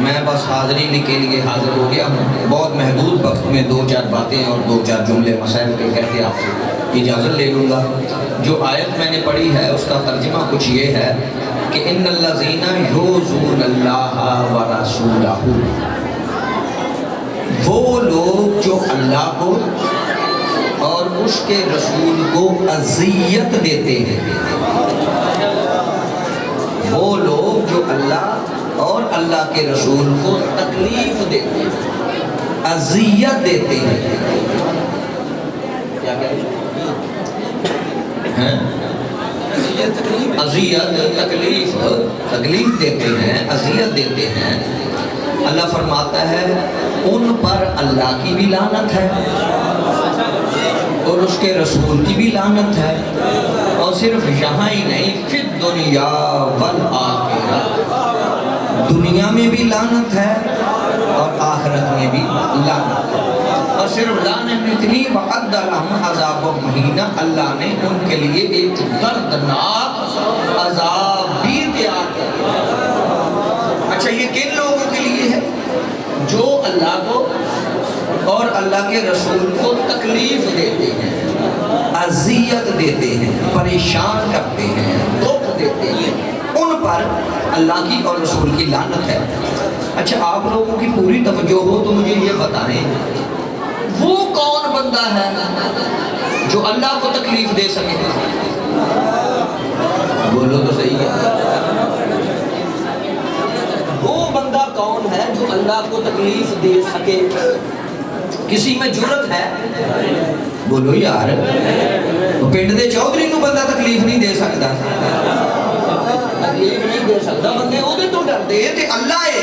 میں بس حاضری کے لیے حاضر ہو گیا ہوں، بہت محدود وقت میں دو چار باتیں اور دو چار جملے مسائل کے کہہ کے آپ سے اجازت لے لوں گا۔ جو آیت میں نے پڑھی ہے اس کا ترجمہ کچھ یہ ہے کہ ان الذین یؤذون اللہ ورسولہ، وہ لوگ جو اللہ کو اور اس کے رسول کو اذیت دیتے ہیں، وہ لوگ جو اللہ اور اللہ کے رسول کو تکلیف دیتے ہیں، اذیت دیتے ہیں، کیا کہتے ہیں؟ اذیت، تکلیف دیتے ہیں، اذیت دیتے ہیں۔ اللہ فرماتا ہے ان پر اللہ کی بھی لعنت ہے اور اس کے رسول کی بھی لعنت ہے، اور صرف یہاں ہی نہیں، فی الدنیا والآخرہ، دنیا میں بھی لعنت ہے اور آخرت میں بھی لعنت ہے، اور صرف لعنت میں اتنی وعد لہم عذاب مہینہ، اللہ نے ان کے لیے ایک دردناک عذاب بھی تیار کیا۔ اچھا یہ کن لوگوں کے لیے ہے؟ جو اللہ کو اور اللہ کے رسول کو تکلیف دیتے ہیں، اذیت دیتے ہیں، پریشان کرتے ہیں، دکھ دیتے ہیں، ان پر اللہ کی اور رسول کی لعنت ہے۔ اچھا آپ لوگوں کی پوری توجہ ہو تو مجھے یہ بتائیں وہ کون بندہ ہے جو اللہ کو تکلیف دے سکے؟ بولو تو صحیح ہے، وہ بندہ کون ہے جو اللہ کو تکلیف دے سکے؟ کسی میں جرت ہے؟ بولو یار، پنڈ دے چودھری نو بندہ تکلیف نہیں دے سکتا، تکلیف نہیں دے سکتا، بندے وہ تو ڈر دے تے اللہ ہے۔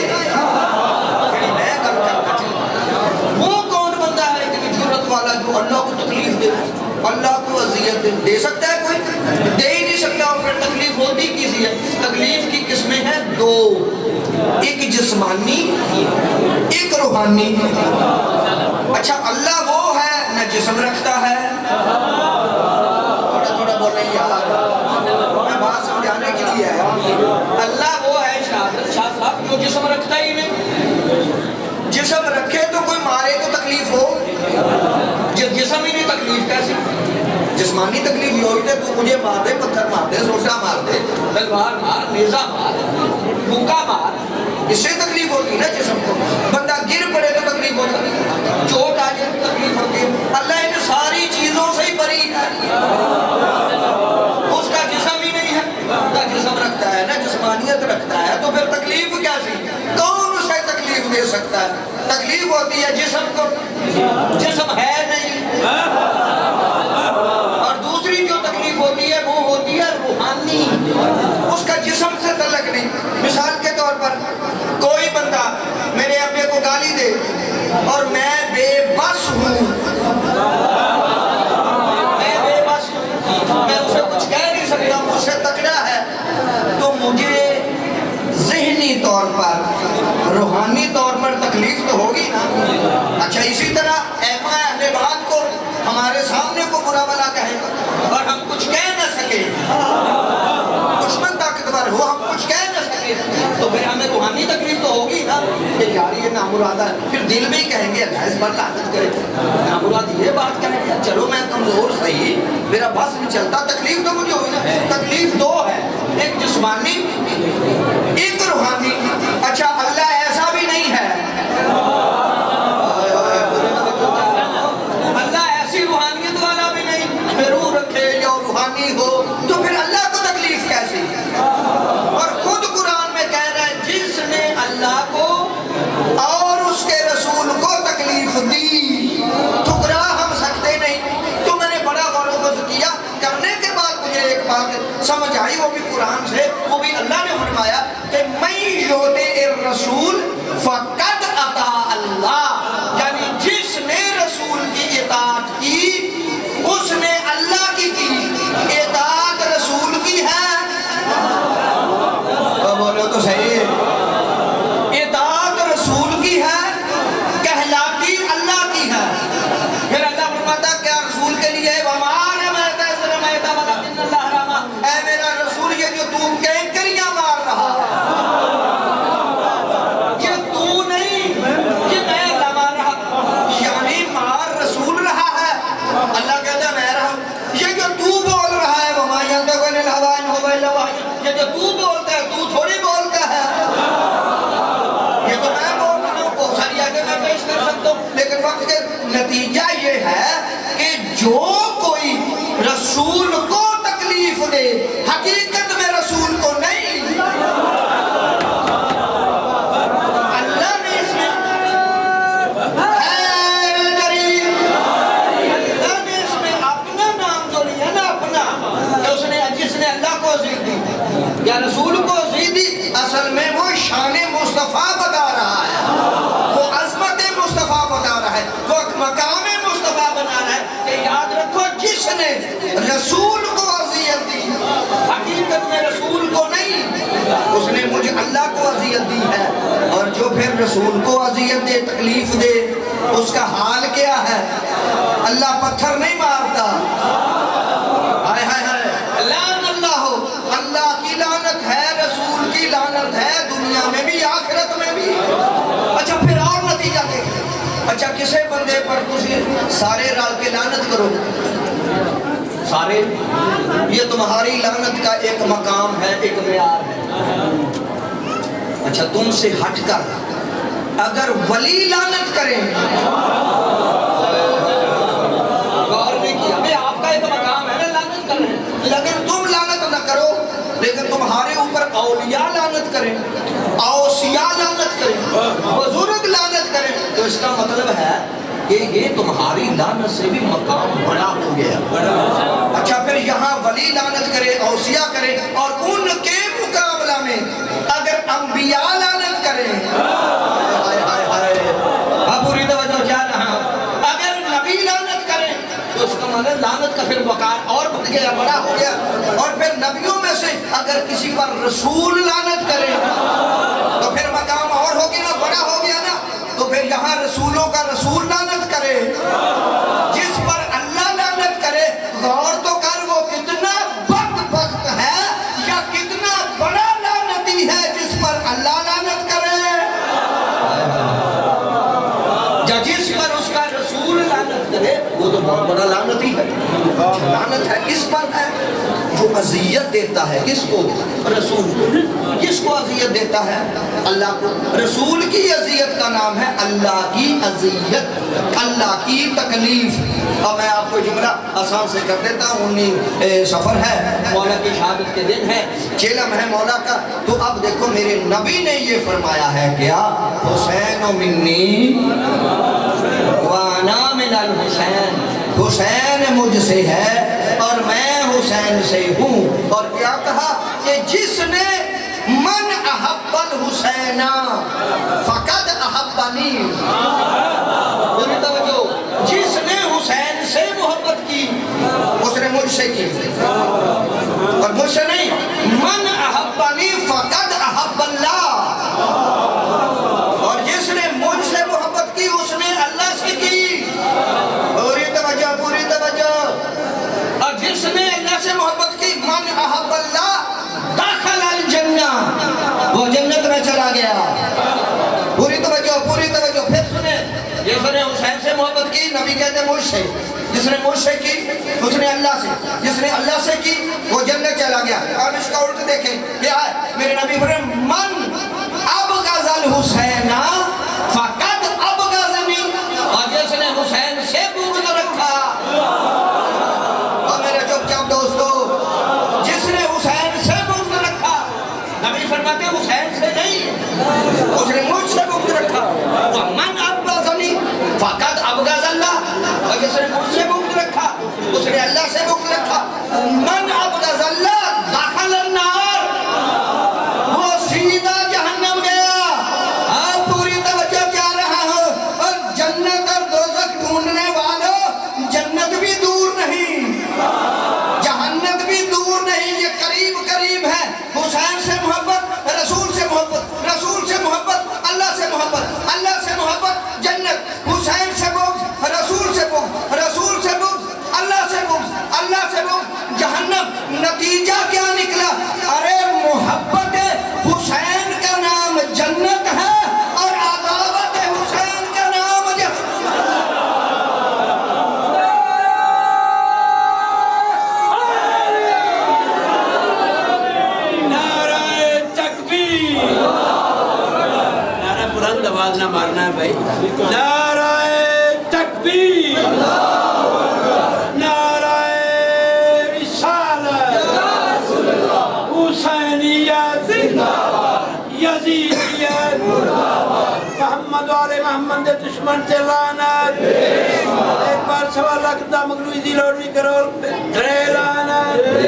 وہ کون بندہ ہے اتنی جرت والا جو اللہ کو تکلیف دے، اللہ کو اذیت دے سکتا ہے؟ کوئی دے ہی نہیں سکتا، اور پھر تکلیف ہوتی کسی ہے؟ تکلیف کی قسمیں ہیں دو، ایک جسمانی ایک روحانی. اچھا اللہ وہ ہے نہ جسم رکھتا ہے. تھوڑا تھوڑا بولیں یار, میں بات سمجھانے کے لیے ہے. اللہ وہ ہے شاہ صاحب جو جسم رکھتا ہی نہیں. جسم رکھے تو کوئی مارے تو تکلیف ہو, جسم ہی نہیں تکلیف کیسے؟ جسمانی تکلیف یہ ہوئی تھے, تو مجھے مار دے, پتھر مار دے, سوٹا مار دے, تلوار مار, نیزہ مار, بھوکا مار, اس سے تکلیف ہوتی نا جسم کو. بندہ گر پڑے تو تکلیف ہوتا ہے, چوٹ آ جائے تو تکلیف ہوتی ہے. اللہ ان ساری چیزوں سے ہی بری ہے. اس کا جسم ہی نہیں ہے, اس کا جسم رکھتا ہے نا, جسمانیت رکھتا ہے, تو پھر تکلیف کیسی؟ کون اسے تکلیف دے سکتا ہے؟ تکلیف ہوتی ہے جسم کو, جسم ہے نہیں. اور دوسری جو تکلیف ہوتی ہے وہ ہوتی ہے روحانی, اس کا جسم سے تعلق نہیں. مثال کے طور پر کوئی بندہ میرے ابے کو گالی دے اور میں بے بس ہوں, میں بے بس ہوں, میں اسے کچھ کہہ نہیں سکتا, مجھ سے تکڑا ہے, تو مجھے ذہنی طور پر روحانی طور پر تکلیف تو ہوگی نا. اچھا اسی طرح ایما اہل بات کو ہمارے سامنے کو برا بلا کہے اور ہم کچھ کہہ نہ سکے, دشمن طاقتور ہو, ہم کچھ کہہ نہ سکے, تو پھر ہمیں روحانی تکلیف تو ہوگی نا کہ یار یہ نامرادہ ہے. پھر دل میں ہی کہیں گے اللہ اس پر لعنت کرے, نامراد یہ بات کہیں گے, چلو میں کمزور صحیح, میرا بس نہیں چلتا, تکلیف تو مجھے ہوئی نا. تکلیف دو ہے, ایک جسمانی ایک روحانی. اچھا اللہ ایسا بھی نہیں ہے, اللہ ایسی روحانیت والا بھی نہیں, روح رکھے یا روحانی ہو, تو پھر اللہ کو تکلیف کیسی؟ اور خود قرآن میں کہہ رہا ہے جس نے اللہ کو اور اس کے رسول کو تکلیف دی, ٹھکرا ہم سکتے نہیں. تو میں نے بڑا غور و خوض کیا, کرنے کے بعد مجھے ایک بات سمجھ آئی, وہ بھی قرآن سے, وہ بھی اللہ نے فرمایا کہ من یطع الرسول فقد اطاع اللہ, یعنی جس نے رسول کی اطاعت کی اس نے اللہ کی اطاعت رسول کی ہے. بولو تو صحیح, اطاعت رسول کی ہے, کہلاتی اللہ کی ہے. پھر اللہ فرماتا کیا رسول کے لیے اے میرا رسول یہ جو تو کینکریاں مار رہا یہ تو نہیں, یہ میں اللہ مار رہا, یعنی مار رسول رہا ہے. اللہ کہتا ہے میں رہا, یہ جو تو بول رہا ہے وما ينطق عن الهوى ان هو الا وحی, یہ جو تو بولتا ہے تو تھوڑی بولتا ہے, یہ تو میں بول رہا ہوں, بہت ساری آگے میں پیش کر سکتا ہوں, لیکن وقت کے نتیجہ یہ ہے کہ جو کوئی رسول کو تکلیف دے حقیقت میں رسول کو نہیں. اللہ نے اس میں اللہ نے اس میں اپنا نام جو لیا نا, اپنا, کہ اس نے جس نے اللہ کو عزیز دی یا رسول کو عزیز دی, اصل میں وہ شان مصطفیٰ بتا رہا ہے, وہ عظمت مصطفیٰ بتا رہا ہے, وہ مقام مصطفیٰ بنا رہا ہے کہ یاد رکھو جس نے رسول کو عزیت دی حقیقت میں رسول کو نہیں, اس نے مجھے اللہ کو عزیت دی ہے. اور جو پھر رسول کو عزیت دے, تکلیف دے, اس کا حال کیا ہے؟ اللہ پتھر نہیں مارتا. ہائے ہائے ہائے, لعن اللہ ہو, اللہ کی لعنت ہے, رسول کی لعنت ہے, دنیا میں بھی آخرت میں بھی. اچھا پھر اور نتیجہ دیکھیں. اچھا کسے بندے پر تسی سارے رال کے لعنت کرو, سارے, یہ تمہاری لعنت کا ایک مقام ہے, ایک معیار ہے. اچھا تم سے ہٹ کر اگر ولی لعنت کریں, غور نہیں کیا, میں آپ کا ایک مقام ہے نا لعنت کریں, لیکن تم لعنت نہ کرو, لیکن تمہارے اوپر اولیاء لعنت کریں, اوصیاء لعنت کریں, بزرگ لعنت کریں, تو اس کا مطلب ہے کہ یہ تمہاری لعنت سے بھی مقام بڑا ہو گیا. اچھا پھر یہاں ولی لعنت کرے, اوصیاء کرے, اور ان کے مقابلہ میں اگر انبیاء لعنت کریں, اب پوری توجہ کیا رہا, اگر نبی لعنت کریں تو اس کا مطلب لعنت کا پھر وقار اور بڑھ گیا, بڑا ہو گیا. اور پھر نبیوں میں سے اگر کسی پر رسول لعنت کرے تو پھر بہت بڑا لعنتی ہے. لعنت ہے کس پر ہے؟ جو اذیت دیتا ہے. کس کو؟ رسول کو. کس کو اذیت دیتا ہے؟ اللہ کو. رسول کی اذیت کا نام ہے اللہ کی اذیت, اللہ کی تکلیف. اب میں آپ کو جملہ آسان سے کر دیتا ہوں. سفر ہے, مولا کی شہادت کے دن ہے, چیلم ہے مولا کا. تو اب دیکھو میرے نبی نے یہ فرمایا ہے کیا, حسین منی وانا من الحسین, حسین مجھ سے ہے اور میں حسین سے ہوں. اور کیا کہا کہ جس نے من احب الحسین فقد احبنی, پوری توجہ, جس نے حسین سے محبت کی اس نے مجھ سے کی, اور مجھ سے نہیں. من احبنی فقد احب اللہ, اور جس نے مجھ سے محبت کی اس نے اللہ سے کی. پوری توجہ, پوری توجہ. اور جس نے اللہ سے محبت کی, من احب اللہ داخل الجنہ, وہ جنت میں چلا گیا. پوری توجہ, پوری توجہ. پھر سنیں, جس نے حسین سے محبت کی, نبی کہتے ہیں مجھ سے. جس نے مجھ سے کی اس نے اللہ سے, جس نے اللہ سے کی وہ جنت چلا گیا. اور اس کا الٹ دیکھیں کیا ہے, میرے نبی فرماتے ہیں من ابغض الحسین فقد ابغضنی, اور جس نے حسین سے بغض رکھا. اور میرے چپ چاپ دوستو, جس نے حسین سے بغض رکھا, نبی فرماتے ہیں حسین سے نہیں, اس نے مجھ سے بغض رکھا. من ابغضنی فقد ابغض اللہ, اور جس نے مجھ سے بغض رکھا اس نے اللہ سے بغض رکھا. من ابغض اللہ دخل النار, وہ سیدھا جہنم گیا. آپ پوری توجہ کیا رہا ہو. اور جنت اور دوزخ ڈھونڈنے والوں, جنت بھی دور نہیں, جہنت بھی دور نہیں, یہ قریب قریب ہے. حسین سے محبت, رسول سے محبت, رسول سے محبت, اللہ سے محبت, اللہ سے محبت جنت. حسین سے بغض, رسول سے بغض, رسول سے بغض, اللہ سے بغض, اللہ سے بغض جہنم. نتیجہ کیا نکلا؟ ارے محبت حسین کا نام جنت ہے اور عداوت حسین کا نام جہنم. نعرہ تکبیر, نعرہ بلند آواز نہ مارنا ہے بھائی. نعرہ تکبیر, نعرہ رسالت, حسینیت, یزیدیت, محمد و آل محمد دشمن سے لعنت. ایک بار سوا رکھتا مغلوی دی لوڑی کرو, ترے لعنت.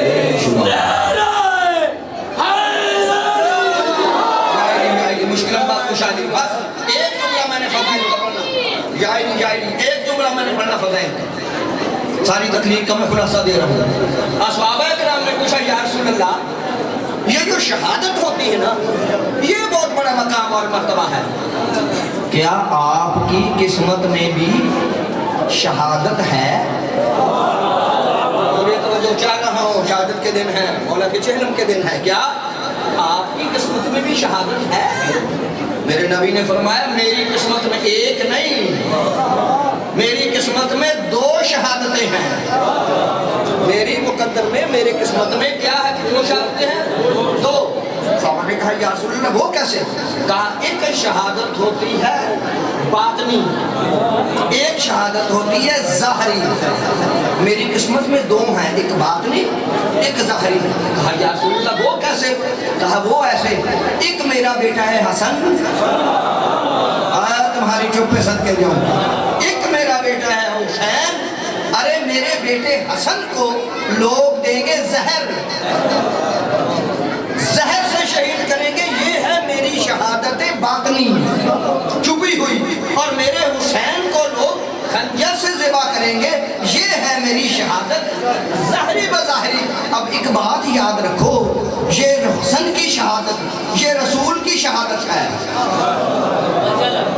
مشکلات بات کو شادی. بس ایک جملہ میں نے فضائل کا پڑھنا, ایک جملہ میں نے پڑھنا فضائل کا. ساری تقریر کا میں خلاصہ دے رہا ہوں. اصحابہ کرام نے پوچھا یا رسول اللہ, یہ جو شہادت ہوتی ہے نا, یہ بہت بڑا مقام اور مرتبہ ہے, کیا آپ کی قسمت میں بھی شہادت ہے؟ اور یہ توجہ چاہ رہا ہوں, شہادت کے دن ہے, مولا کے چہلم کے دن ہے, کیا آپ کی قسمت میں بھی شہادت ہے؟ میرے نبی نے فرمایا میری قسمت میں ایک نہیں, میری قسمت میں 2 شہادتیں ہیں. میری مقدر میں, میری قسمت میں کیا ہے, کتنی شہادتیں ہیں؟ 2. صحابہ نے کہا یا رسول اللہ وہ کیسے؟ کہا ایک شہادت ہوتی ہے باطنی, ایک شہادت ہوتی ہے ظاہری. میری قسمت میں 2 ہیں, ایک باطنی ایک ظاہری. کہا یا رسول اللہ وہ کیسے؟ کہا وہ ایسے, ایک میرا بیٹا ہے حسن, تمہاری چپ پہ صدقے جاؤں, ایک میرا بیٹا ہے حسین. ارے میرے بیٹے حسن کو لوگ دیں گے زہر, زہر سے شہید کریں گے, یہ ہے میری شہادت باطنی چھپی ہوئی. اور میرے حسین کو لوگ خنجر سے ذبح کریں گے, یہ ہے میری شہادت ظاہری بظاہری. اب ایک بات یاد رکھو, یہ حسن کی شہادت یہ رسول کی شہادت ہے,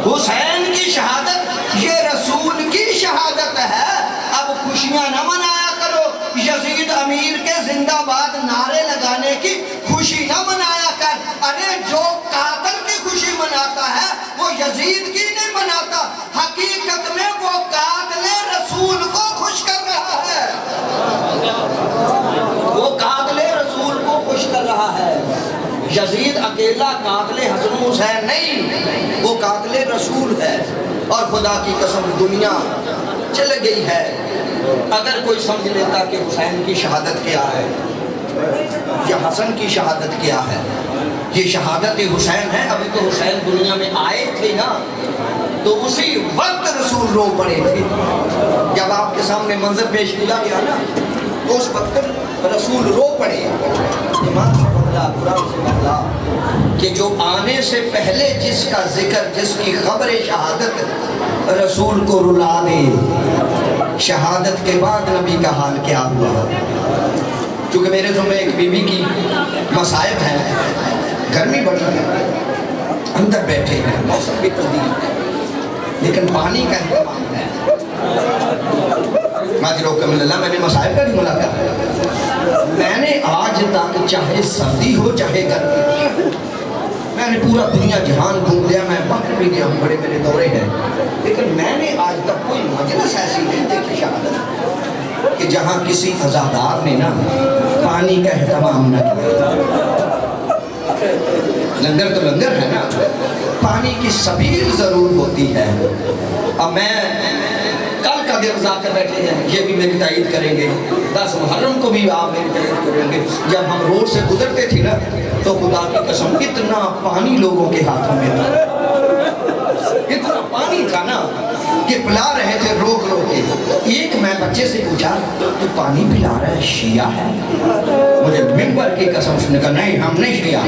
حسین کی شہادت یہ رسول کی شہادت ہے. اب خوشیاں نہ منایا کرو, یزید امیر کے زندہ باد نعرے لگانے کی خوشی نہ منایا کر. ارے جو قاتل کی خوشی مناتا ہے وہ یزید کی نہیں مناتا, حقیقت میں وہ قاتل رسول کو خوشی اکیلا قاتل حسن حسین نہیں، وہ قاتل رسول ہے۔ اور خدا کی قسم دنیا چل گئی ہے اگر کوئی سمجھ لیتا کہ حسین کی شہادت کیا ہے یا حسن کی شہادت کیا ہے۔ یہ شہادت حسین ہے۔ ابھی تو حسین دنیا میں آئے تھے نا، تو اسی وقت رسول رو پڑے تھے۔ جب آپ کے سامنے منظر پیش کیا گیا نا، تو اس وقت رسول رو پڑے۔ ایمان سے بغلا، قرآن سے بغلا کہ جو آنے سے پہلے جس کا ذکر، جس کی خبر شہادت رسول کو رلا دے، شہادت کے بعد نبی کا حال کیا ہوا۔ کیونکہ میرے ذمہ ایک بیوی کی مصائب ہیں، گرمی بڑی ہے، اندر بیٹھے ہیں، موسم بھی تبدیل ہے، لیکن پانی کا اہتمام ہے۔ ماجرکم اللہ، میں نے مصائب کا نہیں ملاقات، میں نے آج تک چاہے سردی ہو چاہے گرمی، میں نے پورا دنیا جہان گھوم لیا، میں باہر بھی گیا ہوں، بڑے میرے دورے ہیں، لیکن میں نے آج تک کوئی مجلس ایسی نہیں دیکھی شہادت کہ جہاں کسی عزادار نے نا پانی کا اہتمام نہ کیا۔ لنگر تو لنگر ہے نا، پانی کی سبیل ضرور ہوتی ہے۔ اب میں کل کا دن ذا کر بیٹھے ہیں، یہ بھی میری تائید کریں گے، 10 محرم کو بھی آپ میری تائید کریں گے۔ جب ہم روڈ سے گزرتے تھے نا، تو خدا کی قسم اتنا پانی لوگوں کے ہاتھوں میں تھا، اتنا پانی تھا نا کہ پلا رہے تھے روک روک کے۔ ایک میں بچے سے پوچھا، تو پانی پلا رہا ہے شیعہ ہے؟ مجھے ممبر کی قسم سنے کہا نہیں ہم نہیں شیعہ۔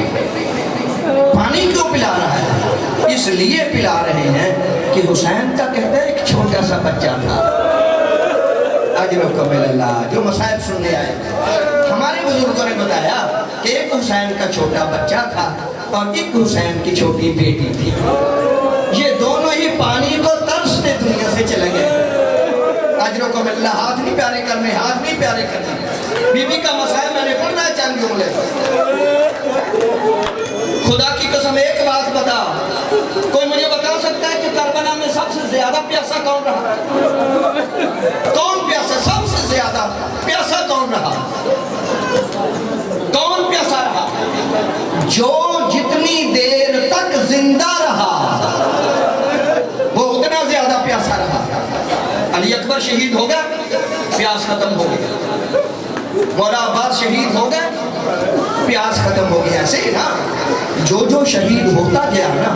پانی کیوں پلا رہا ہے؟ اس لیے پلا رہے ہیں کہ حسین کا کہتا ہے ایک چھوٹا سا بچہ تھا۔ اجرکم اللہ، جو مصائب سننے آئے، ہمارے بزرگوں نے بتایا کہ ایک حسین کا چھوٹا بچہ تھا اور ایک حسین کی چھوٹی بیٹی تھی۔ یہ دونوں ہی پانی کو ترستے دنیا سے چلے گئے۔ اجرکم اللہ، ہاتھ نہیں پیارے کرنے، ہاتھ نہیں پیارے کرنے۔ بی بی کا مسائل میں نے پڑھنا ہے چند جملے۔ خدا کی قسم ایک بات بتا، کوئی مجھے بتا سکتا ہے کہ کربلا میں سب سے زیادہ پیاسا کون رہا؟ کون پیاسا؟ سب سے زیادہ پیاسا کون رہا؟ کون پیاسا رہا؟ جو جتنی دیر تک زندہ رہا وہ اتنا زیادہ پیاسا رہا۔ علی اکبر شہید ہو گیا، پیاس ختم ہو گیا۔ مولا عباس شہید ہو گئے، پیاس ختم ہو گیا۔ ایسے ہی نا جو شہید ہوتا گیا نا،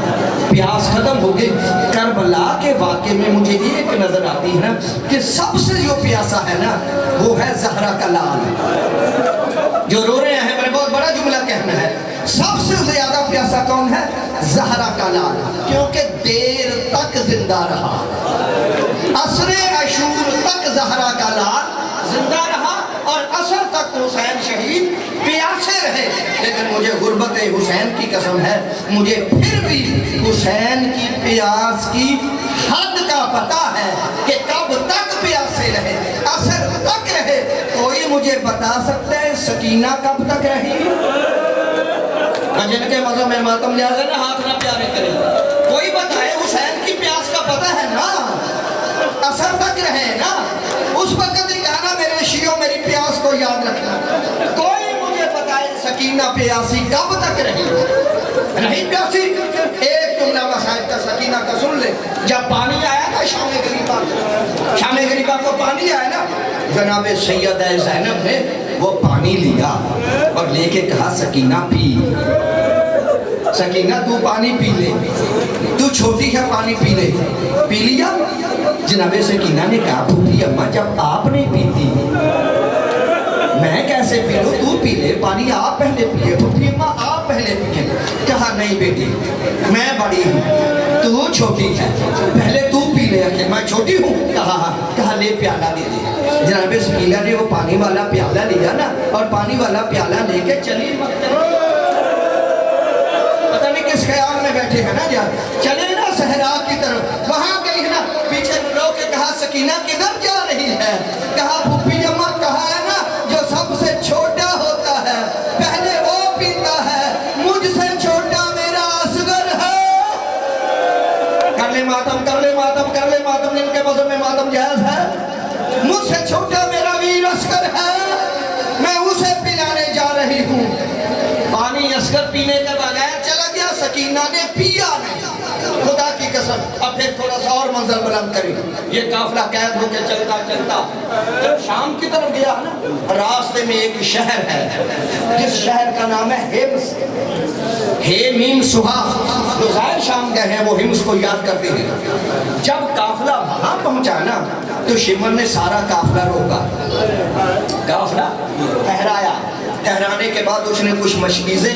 پیاس ختم ہو گئی۔ کربلا کے واقعے میں مجھے ایک نظر آتی ہے نا کہ سب سے جو پیاسا ہے نا وہ ہے زہرا کا لال۔ جو رو رہے ہیں، میں نے بہت بڑا جملہ کہنا ہے، سب سے زیادہ پیاسا کون ہے؟ زہرا کا لال، کیونکہ دیر تک زندہ رہا۔ عصر عاشور تک زہرا کا لال زندہ رہا اور عصر تک حسین شہید پیاسے رہے۔ لیکن مجھے غربت حسین کی قسم ہے، مجھے پھر بھی حسین کی پیاس کی حد کا پتہ ہے کہ کب تک پیاسے رہے، عصر تک رہے۔ کوئی مجھے بتا سکتا ہے سکینہ کب تک رہی؟ جن کے مذہب میں ماتم لیا گیا نا، ہاتھ نہ پیارے کریں، کوئی بتائے حسین کی پیاس کا پتہ ہے نا، عصر تک رہے نا۔ اس وقت ہی کہا نا میرے شیعوں میری پیاس کو یاد رکھنا۔ کوئی مجھے بتائے سکینہ پیاسی کب تک رہی؟ نہیں پیاسی؟ ایک جملہ مسائب کا سکینہ کا سن لے۔ جب پانی آیا نا شام غریبہ کو پانی آیا نا، جناب سیدہ زینب نے وہ پانی لیا اور لے کے کہا سکینہ پی، سکینہ تو پانی پی لے، تو چھوٹی ہے پانی پی لے۔ پی لیا؟ جناب سکینہ نے کہا پھوپھی اماں جب آپ نہیں پیتی میں کیسے پی لوں، تو پی لے، پانی آپ پہلے پیے، پھوپھی اماں آپ پہلے پیے۔ کہا نہیں بیٹی میں بڑی ہوں تو چھوٹی ہے، پہلے تو پی لے، میں چھوٹی ہوں۔ کہا لے پیالہ لے دے۔ جناب سکینہ نے وہ پانی والا پیالہ لیا نا اور پانی والا پیالہ لے کے چلی پتہ نہیں کس خیال میں بیٹھے ہیں نا، چلے نا صحرا کی طرف، وہاں گئی نا، پیچھے رو کے کہا سکینہ کدھر جا رہی ہے؟ کہا پھوپھی اماں کہا ہے نا جو سب سے چھوٹا ہوتا ہے پہلے وہ پیتا ہے، مجھ سے چھوٹا میرا اصغر ہے۔ کر لے ماتم، کر لے ماتم، کر لے ماتم، جن کے مذہب میں ماتم جائز ہے۔ مجھ سے چھوٹا میرا ویر اصغر ہے، میں اسے پلانے جا رہی ہوں۔ پانی اصغر پینے کے بغیر چلا سکینہ نے پیا نہیں، خدا کی قسم۔ اب پھر تھوڑا سا اور منظر بلند کریں، یہ قافلہ قید ہو کے چلتا چلتا جب شام کی طرف گیا نا، راستے میں ایک شہر ہے جس شہر کا نام ہے ہمس، میم سہا، جو ظاہر شام گئے ہیں وہ ہمس کو یاد کرتے ہیں۔ جب قافلہ وہاں پہنچا نا تو شمر نے سارا قافلہ روکا، قافلہ ٹھہرایا، ٹھہرانے کے بعد اس نے کچھ مشکیزیں،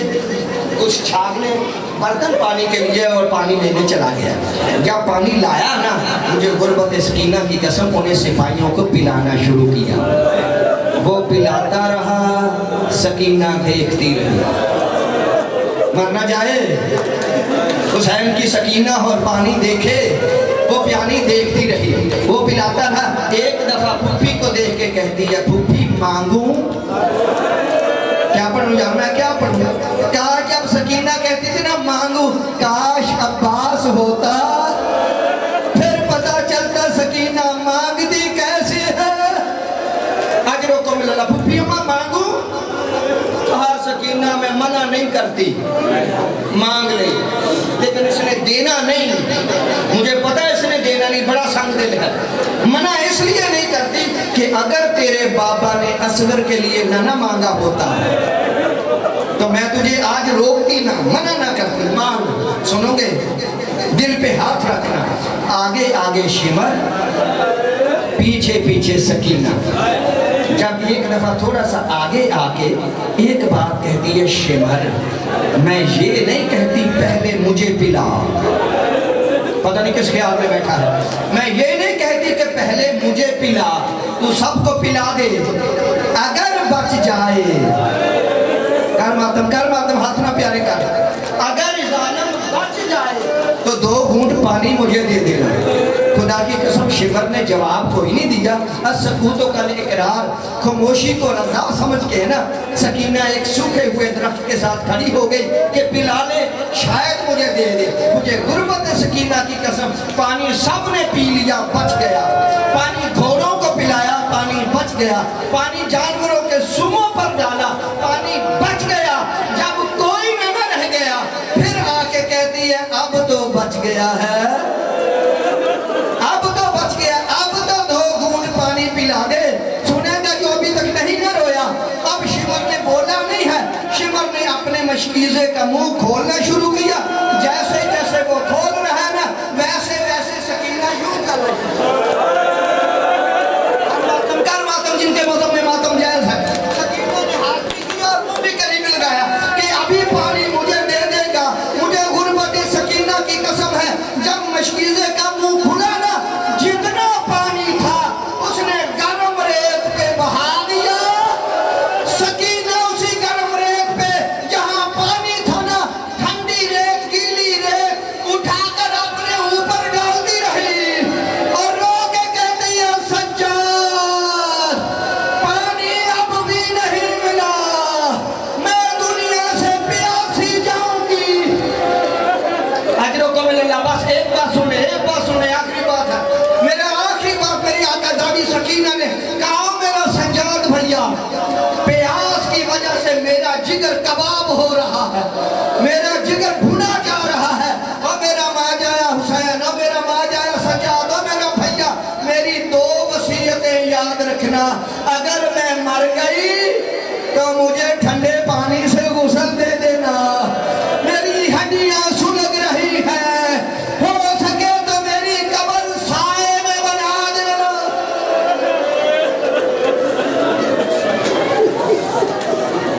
کچھ چھاگلے، برتن پانی کے لیے اور پانی لینے چلا گیا۔ جب پانی لایا نا، مجھے غربت سکینہ کی قسم انہیں سپاہیوں کو پلانا شروع کیا، وہ پلاتا رہا، سکینہ دیکھتی رہی۔ مرنا جائے حسین کی سکینہ اور پانی دیکھے، وہ پیانی دیکھتی رہی، وہ پلاتا رہا۔ ایک دفعہ پھوپھی کو دیکھ کے کہتی ہے، پھوپھی مانگوں؟ کیا پڑھوں جاؤں میں، کیا پڑھوں؟ کہا جب سکینہ کہتی تھی نا مانگوں، کاش عباس ہوتا، پھر پتہ چلتا سکینہ مانگتی کیسے ہے۔ اجروں کو ملا، پھوپھی اماں مانگوں؟ کہا سکینہ میں منع نہیں کرتی، مانگ لے، لیکن اس نے دینا نہیں، مجھے پتا اس نے دینا نہیں، بڑا سنگ دل ہے۔ منع اس لیے نہیں کرتی کہ اگر تیرے بابا نے اصغر کے لیے نہ مانگا ہوتا تو میں تجھے آج روکتی نہ، منع نہ کرتی، مانگ۔ سنو گے، دل پہ ہاتھ رکھنا، آگے آگے شمر، پیچھے پیچھے سکینہ۔ جب ایک دفعہ تھوڑا سا آگے آکے ایک بات کہتی ہے شمر، میں یہ نہیں کہتی پہلے مجھے پلا، پتہ نہیں کس خیال میں بیٹھا ہے، میں یہ نہیں کہتی کہ پہلے مجھے پلا، تو سب کو پلا دے، اگر بچ جائے، کر ماتم ہاتھ نہ پیارے کر، اگر ظالم بچ جائے تو 2 گھونٹ پانی مجھے دے دینا۔ خدا کی قسم شمر نے جواب کوئی نہیں دیا، السکوت کل اقرار، خاموشی کو رضا سمجھ کے نا سکینہ ایک سوکھے ہوئے درخت کے ساتھ کھڑی ہو گئی کہ پلا لے، شاید مجھے دے دے۔ مجھے غربت سکینہ کی قسم، پانی سب نے پی لیا، بچ گیا، پانی گھوڑوں کو پلایا، پانی بچ گیا، پانی جانوروں کے سموں پر ڈالا، پانی بچ گیا۔ جب کوئی نہ رہ گیا پھر آ کے کہتی ہے اب تو بچ گیا ہے، اب تو بچ گیا، اب تو 2 گھونٹ پانی پلا دے۔ سنے گا جو ابھی تک نہیں نہ رویا، اب شمر نے بولا نہیں ہے، شمر نے اپنے مشکیزے کا منہ کھولنا شروع کیا، جیسے جیسے وہ کھول رہا ہے نا ویسے ویسے سکینہ یوں کر رہی، کر ماتم جن کے موسم میں ماتم جائز ہے۔ سکینہ نے ہاتھ بھی کیا اور منہ بھی قریب لگایا کہ ابھی پانی مجھے دے دے گا، مجھے غربت سکینہ کی قسم ہے۔ جب مشکیزے کا منہ کھلا نا، جتنا پانی تھا اس نے گرم ریت پہ بہا دیا۔ سکینہ اسی گرم ریت پہ جہاں پانی تھا نا، ٹھنڈی ریت، گیلی ریت اٹھا کر اپنے اوپر ڈالتی رہی اور رو کے کہتی ہے سجاد پانی اب بھی نہیں ملا، میں دنیا سے پیاسی جاؤں گی۔ اجروں کو ملے اللہ، بس ایک بات سنے، ایک بات سنے، آخری بات ہے، میرا آخری بات میری آقا دادی سکینہ نے کہا، میرا سجاد بھیا پیاس کی وجہ سے میرا جگر کباب ہو رہا ہے، میرا جگر بھونا جا رہا ہے، اور میرا ماں جایا حسین، اور میرا ماں جایا سجاد، اور میرا بھیا، میری 2 وصیتیں یاد رکھنا، اگر